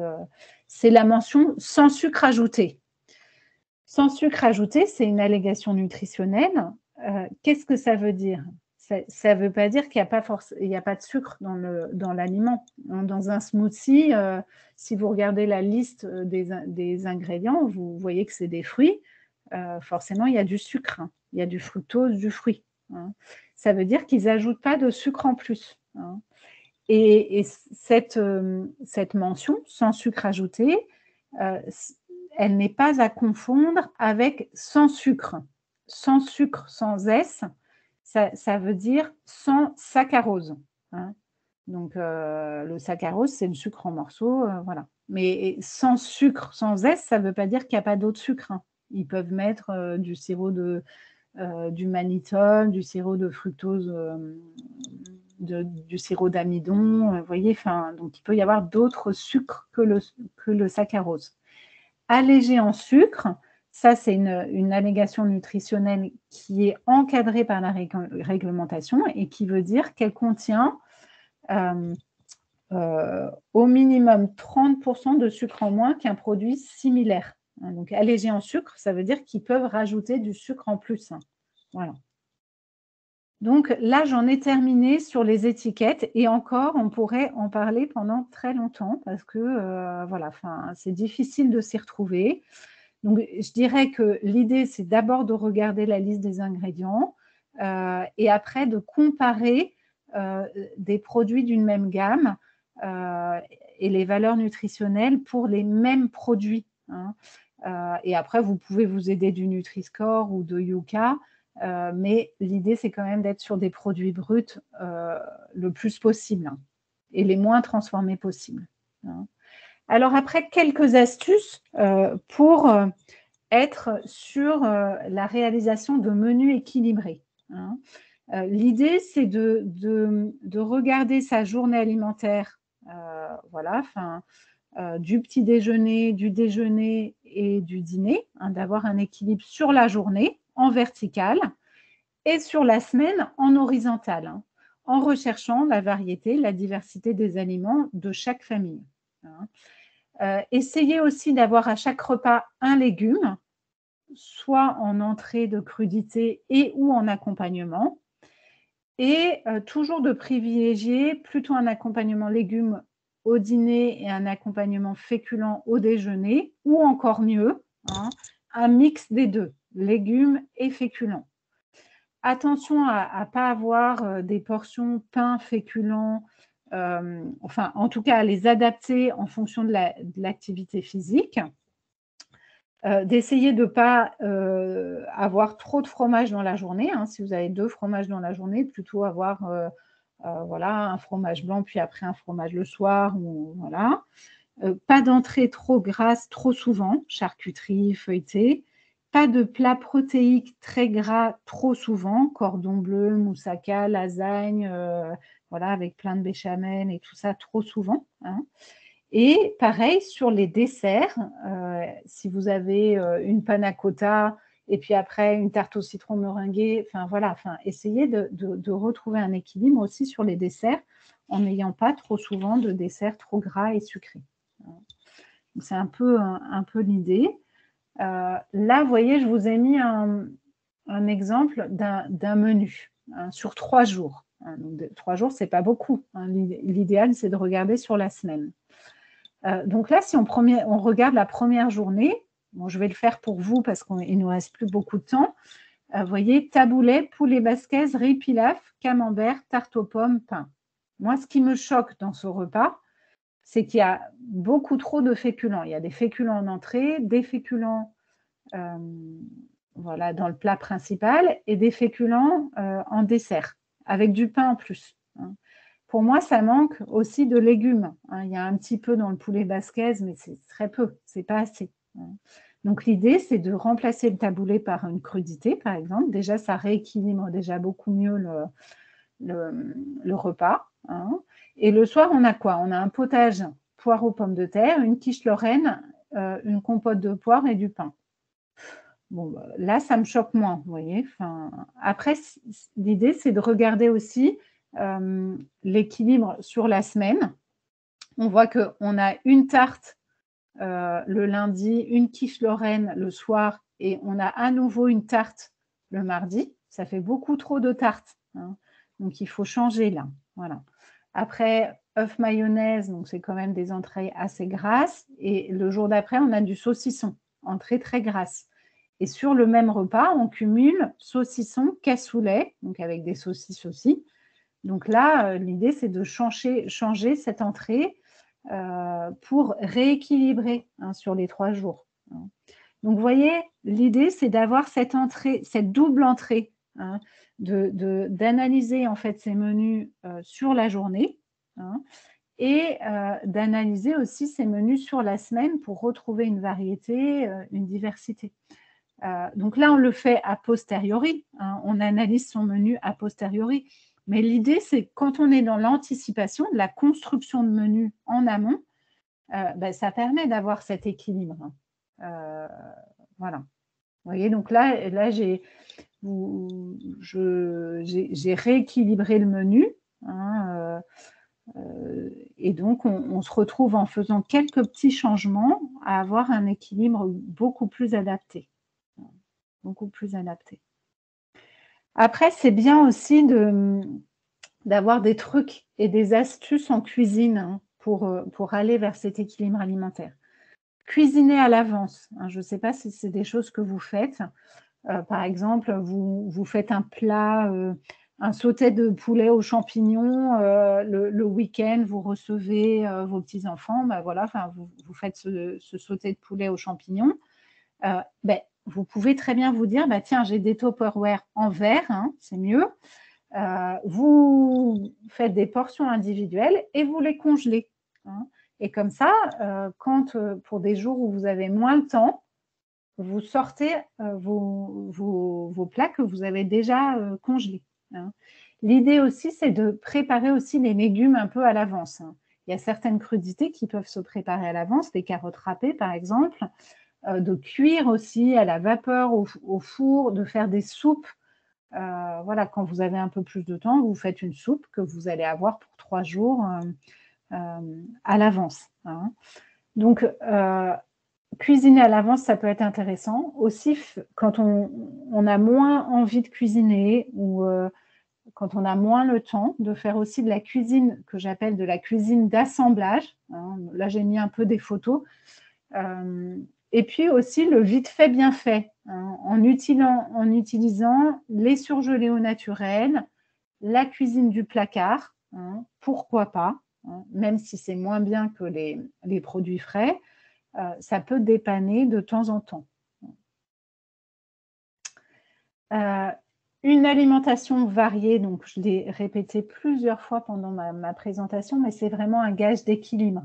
C'est la mention sans sucre ajouté. Sans sucre ajouté, c'est une allégation nutritionnelle. Qu'est-ce que ça veut dire ? Ça ne veut pas dire qu'il n'y a pas de sucre dans l'aliment. Dans un smoothie, si vous regardez la liste des ingrédients, vous voyez que c'est des fruits. Forcément, il y a du sucre. Il y a du fructose, du fruit. Ça veut dire qu'ils n'ajoutent pas de sucre en plus. Et cette mention, sans sucre ajouté, elle n'est pas à confondre avec sans sucre. Sans sucre, sans S, ça veut dire sans saccharose. Donc, le saccharose, c'est le sucre en morceaux, voilà. Mais sans sucre, sans S, ça ne veut pas dire qu'il n'y a pas d'autre sucre. Ils peuvent mettre du sirop du mannitol, du sirop de fructose, du sirop d'amidon, vous voyez, donc il peut y avoir d'autres sucres que le saccharose. Allégé en sucre, ça c'est une allégation nutritionnelle qui est encadrée par la réglementation et qui veut dire qu'elle contient au minimum 30% de sucre en moins qu'un produit similaire. Donc allégé en sucre, ça veut dire qu'ils peuvent rajouter du sucre en plus. Voilà. Donc là, j'en ai terminé sur les étiquettes et encore, on pourrait en parler pendant très longtemps parce que voilà, c'est difficile de s'y retrouver. Donc, je dirais que l'idée, c'est d'abord de regarder la liste des ingrédients et après de comparer des produits d'une même gamme et les valeurs nutritionnelles pour les mêmes produits. Et après, vous pouvez vous aider du Nutri-Score ou de Yuka. Mais l'idée, c'est quand même d'être sur des produits bruts le plus possible et les moins transformés possibles. Alors après, quelques astuces pour être sur la réalisation de menus équilibrés. Hein. L'idée, c'est de regarder sa journée alimentaire, voilà, du petit déjeuner, du déjeuner et du dîner, hein, d'avoir un équilibre sur la journée en vertical et sur la semaine en horizontal, hein, en recherchant la variété, la diversité des aliments de chaque famille. Hein. Essayez aussi d'avoir à chaque repas un légume, soit en entrée de crudité et ou en accompagnement. Et toujours de privilégier plutôt un accompagnement légumes au dîner et un accompagnement féculent au déjeuner, ou encore mieux, hein, un mix des deux, légumes et féculents. Attention à ne pas avoir des portions pain féculents, enfin en tout cas à les adapter en fonction de l'activité physique. D'essayer de ne pas avoir trop de fromage dans la journée. Hein. Si vous avez 2 fromages dans la journée, plutôt avoir voilà, un fromage blanc, puis après un fromage le soir. Ou, voilà. Pas d'entrée trop grasse trop souvent, charcuterie, feuilleté. Pas de plat protéique très gras trop souvent, cordon bleu, moussaka, lasagne, voilà, avec plein de béchamel et tout ça trop souvent. Hein. Et pareil, sur les desserts, si vous avez une panna cotta et puis après une tarte au citron meringuée, enfin voilà, essayez de retrouver un équilibre aussi sur les desserts en n'ayant pas trop souvent de desserts trop gras et sucrés. C'est un peu l'idée. Là, vous voyez, je vous ai mis un exemple d'un menu hein, sur 3 jours. Hein, donc 3 jours, ce n'est pas beaucoup. Hein. L'idéal, c'est de regarder sur la semaine. Donc là, si on regarde la première journée, bon, je vais le faire pour vous parce qu'il ne nous reste plus beaucoup de temps. Vous voyez, taboulet, poulet basquaise, riz pilaf, camembert, tarte aux pommes, pain. Moi, ce qui me choque dans ce repas, c'est qu'il y a beaucoup trop de féculents. Il y a des féculents en entrée, des féculents voilà, dans le plat principal et des féculents en dessert, avec du pain en plus. Hein. Pour moi, ça manque aussi de légumes. Hein. Il y a un petit peu dans le poulet basquaise, mais c'est très peu, c'est pas assez. Hein. Donc l'idée, c'est de remplacer le taboulet par une crudité, par exemple. Déjà, ça rééquilibre déjà beaucoup mieux le repas. Hein. Et le soir, on a quoi? On a un potage poire aux pommes de terre, une quiche lorraine, une compote de poire et du pain. Bon, là, ça me choque moins, vous voyez. Après, l'idée, c'est de regarder aussi l'équilibre sur la semaine. On voit qu'on a une tarte le lundi, une quiche lorraine le soir et on a à nouveau une tarte le mardi. Ça fait beaucoup trop de tartes. Hein. Donc, il faut changer là. Voilà. Après, œuf mayonnaise, donc c'est quand même des entrées assez grasses. Et le jour d'après, on a du saucisson, entrée très grasse. Et sur le même repas, on cumule saucisson, cassoulet, donc avec des saucisses aussi. Donc là, l'idée, c'est de changer cette entrée pour rééquilibrer hein, sur les 3 jours. Hein. Donc, vous voyez, l'idée, c'est d'avoir cette double entrée, hein, d'analyser en fait ces menus sur la journée hein, et d'analyser aussi ces menus sur la semaine pour retrouver une variété, une diversité. Donc là, on le fait a posteriori, hein, on analyse son menu a posteriori. Mais l'idée, c'est quand on est dans l'anticipation de la construction de menus en amont, ça permet d'avoir cet équilibre. Voilà. Vous voyez, donc là j'ai rééquilibré le menu. Hein, et donc, on se retrouve en faisant quelques petits changements à avoir un équilibre beaucoup plus adapté. Beaucoup plus adapté. Après, c'est bien aussi d'avoir des trucs et des astuces en cuisine hein, pour aller vers cet équilibre alimentaire. Cuisiner à l'avance. Hein, je ne sais pas si c'est des choses que vous faites. Par exemple, vous faites un plat, un sauté de poulet aux champignons. Le week-end, vous recevez vos petits-enfants. Voilà, vous faites ce sauté de poulet aux champignons. Vous pouvez très bien vous dire, tiens, j'ai des Tupperware en verre, hein, c'est mieux. Vous faites des portions individuelles et vous les congelez. Hein. Et comme ça, pour des jours où vous avez moins le temps, vous sortez vos plats que vous avez déjà congelés. Hein. L'idée aussi, c'est de préparer aussi les légumes un peu à l'avance. Hein. Il y a certaines crudités qui peuvent se préparer à l'avance, les carottes râpées par exemple, de cuire aussi à la vapeur, au four, de faire des soupes. Voilà, quand vous avez un peu plus de temps, vous faites une soupe que vous allez avoir pour 3 jours à l'avance. Hein. Donc, cuisiner à l'avance, ça peut être intéressant. Aussi, quand on a moins envie de cuisiner ou quand on a moins le temps, de faire aussi de la cuisine que j'appelle de la cuisine d'assemblage. Hein. Là, j'ai mis un peu des photos. Et puis aussi le vite fait, bien fait, hein, en utilisant les surgelés au naturel, la cuisine du placard, hein, pourquoi pas, hein, même si c'est moins bien que les produits frais, ça peut dépanner de temps en temps. Une alimentation variée, donc je l'ai répété plusieurs fois pendant ma présentation, mais c'est vraiment un gage d'équilibre.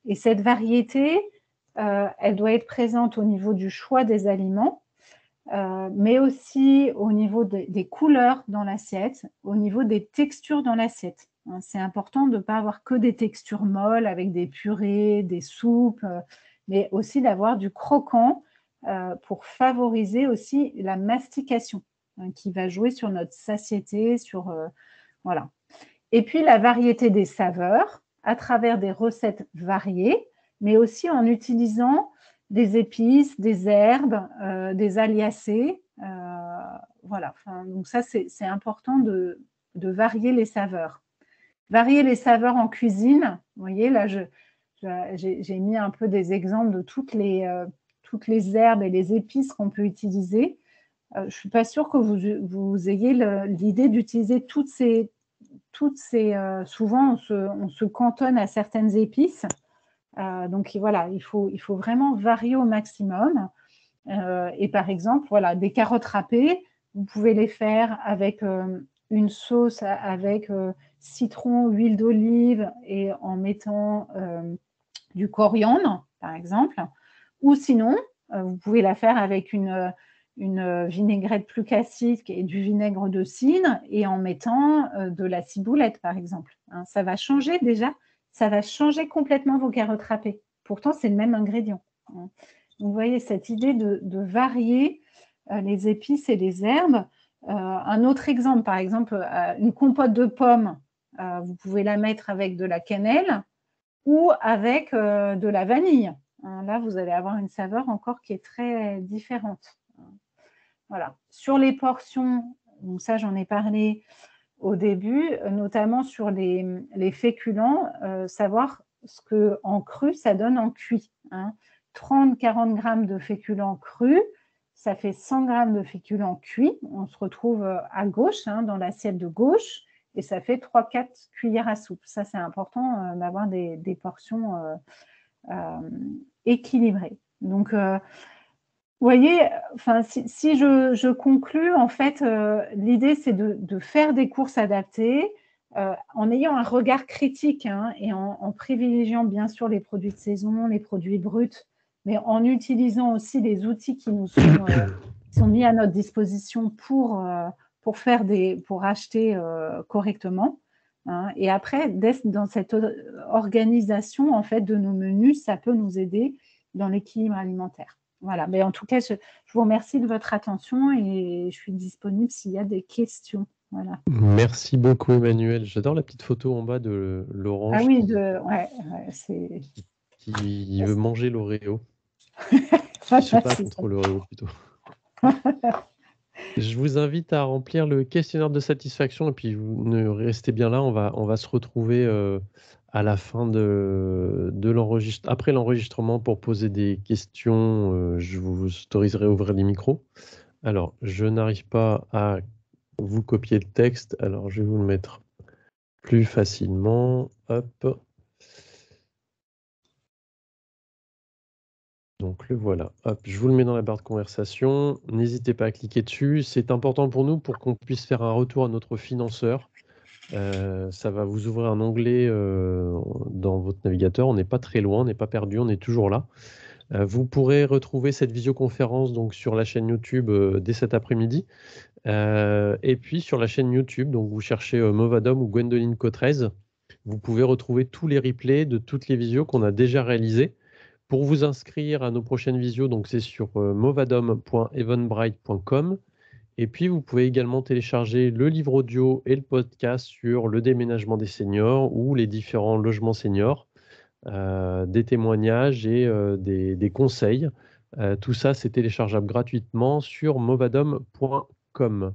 Et cette variété, elle doit être présente au niveau du choix des aliments, mais aussi au niveau des couleurs dans l'assiette, au niveau des textures dans l'assiette. Hein, c'est important de ne pas avoir que des textures molles avec des purées, des soupes, mais aussi d'avoir du croquant pour favoriser aussi la mastication, hein, qui va jouer sur notre satiété, voilà. Et puis la variété des saveurs à travers des recettes variées, mais aussi en utilisant des épices, des herbes, des aliacées. Voilà. Enfin, donc ça, c'est important de varier les saveurs. Varier les saveurs en cuisine, vous voyez, là, j'ai mis un peu des exemples de toutes les herbes et les épices qu'on peut utiliser. Je ne suis pas sûre que vous ayez l'idée d'utiliser toutes ces souvent, on se cantonne à certaines épices. Donc voilà, il faut vraiment varier au maximum. Et par exemple, voilà, des carottes râpées, vous pouvez les faire avec une sauce avec citron, huile d'olive et en mettant du coriandre, par exemple. Ou sinon, vous pouvez la faire avec une vinaigrette plus classique et du vinaigre de cidre et en mettant de la ciboulette, par exemple. Hein, ça va changer déjà, ça va changer complètement vos carottes râpées. Pourtant, c'est le même ingrédient. Hein. Donc, vous voyez, cette idée de varier les épices et les herbes. Un autre exemple, par exemple, une compote de pommes, vous pouvez la mettre avec de la cannelle ou avec de la vanille. Hein, là, vous allez avoir une saveur encore qui est très différente. Voilà. Sur les portions, donc ça j'en ai parlé au début, notamment sur les féculents, savoir ce qu'en cru, ça donne en cuit. Hein. 30-40 grammes de féculents crus, ça fait 100 grammes de féculents cuits. On se retrouve à gauche, hein, dans l'assiette de gauche, et ça fait 3-4 cuillères à soupe. Ça, c'est important d'avoir des portions équilibrées. Donc, vous voyez, enfin, si je conclus, en fait, l'idée, c'est de faire des courses adaptées en ayant un regard critique, hein, et en privilégiant bien sûr les produits de saison, les produits bruts, mais en utilisant aussi les outils qui nous sont mis à notre disposition pour acheter correctement. Hein. Et après, dans cette organisation en fait, de nos menus, ça peut nous aider dans l'équilibre alimentaire. Voilà, mais en tout cas, je vous remercie de votre attention et je suis disponible s'il y a des questions. Voilà. Merci beaucoup, Emmanuel. J'adore la petite photo en bas de Ah l'orange oui, c'est... qui veut manger l'Oreo. Je se bat contre l'Oreo plutôt. Je vous invite à remplir le questionnaire de satisfaction et puis vous ne restez bien là. On va se retrouver à la fin après l'enregistrement pour poser des questions. Je vous autoriserai à ouvrir les micros. Alors, je n'arrive pas à vous copier le texte. Alors, je vais vous le mettre plus facilement. Hop. Donc le voilà. Hop, je vous le mets dans la barre de conversation. N'hésitez pas à cliquer dessus. C'est important pour nous pour qu'on puisse faire un retour à notre financeur. Ça va vous ouvrir un onglet dans votre navigateur. On n'est pas très loin, on n'est pas perdu, on est toujours là. Vous pourrez retrouver cette visioconférence donc sur la chaîne YouTube dès cet après-midi. Et puis sur la chaîne YouTube, donc vous cherchez Movadom ou Gwendoline Cotrez, vous pouvez retrouver tous les replays de toutes les visios qu'on a déjà réalisées. Pour vous inscrire à nos prochaines visios, donc c'est sur movadom.eventbrite.com. Et puis vous pouvez également télécharger le livre audio et le podcast sur le déménagement des seniors ou les différents logements seniors, des témoignages et des conseils. Tout ça, c'est téléchargeable gratuitement sur movadom.com.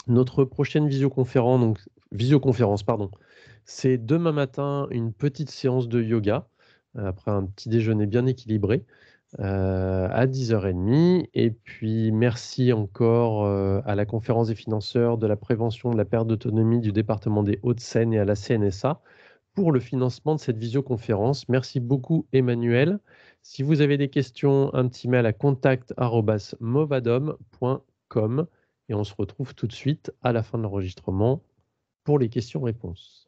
Notre prochaine visioconférence, pardon, c'est demain matin une petite séance de yoga, après un petit déjeuner bien équilibré, à 10h30. Et puis merci encore à la conférence des financeurs de la prévention de la perte d'autonomie du département des Hauts-de-Seine et à la CNSA pour le financement de cette visioconférence. Merci beaucoup Emmanuel. Si vous avez des questions, un petit mail à contact@movadom.com et on se retrouve tout de suite à la fin de l'enregistrement pour les questions-réponses.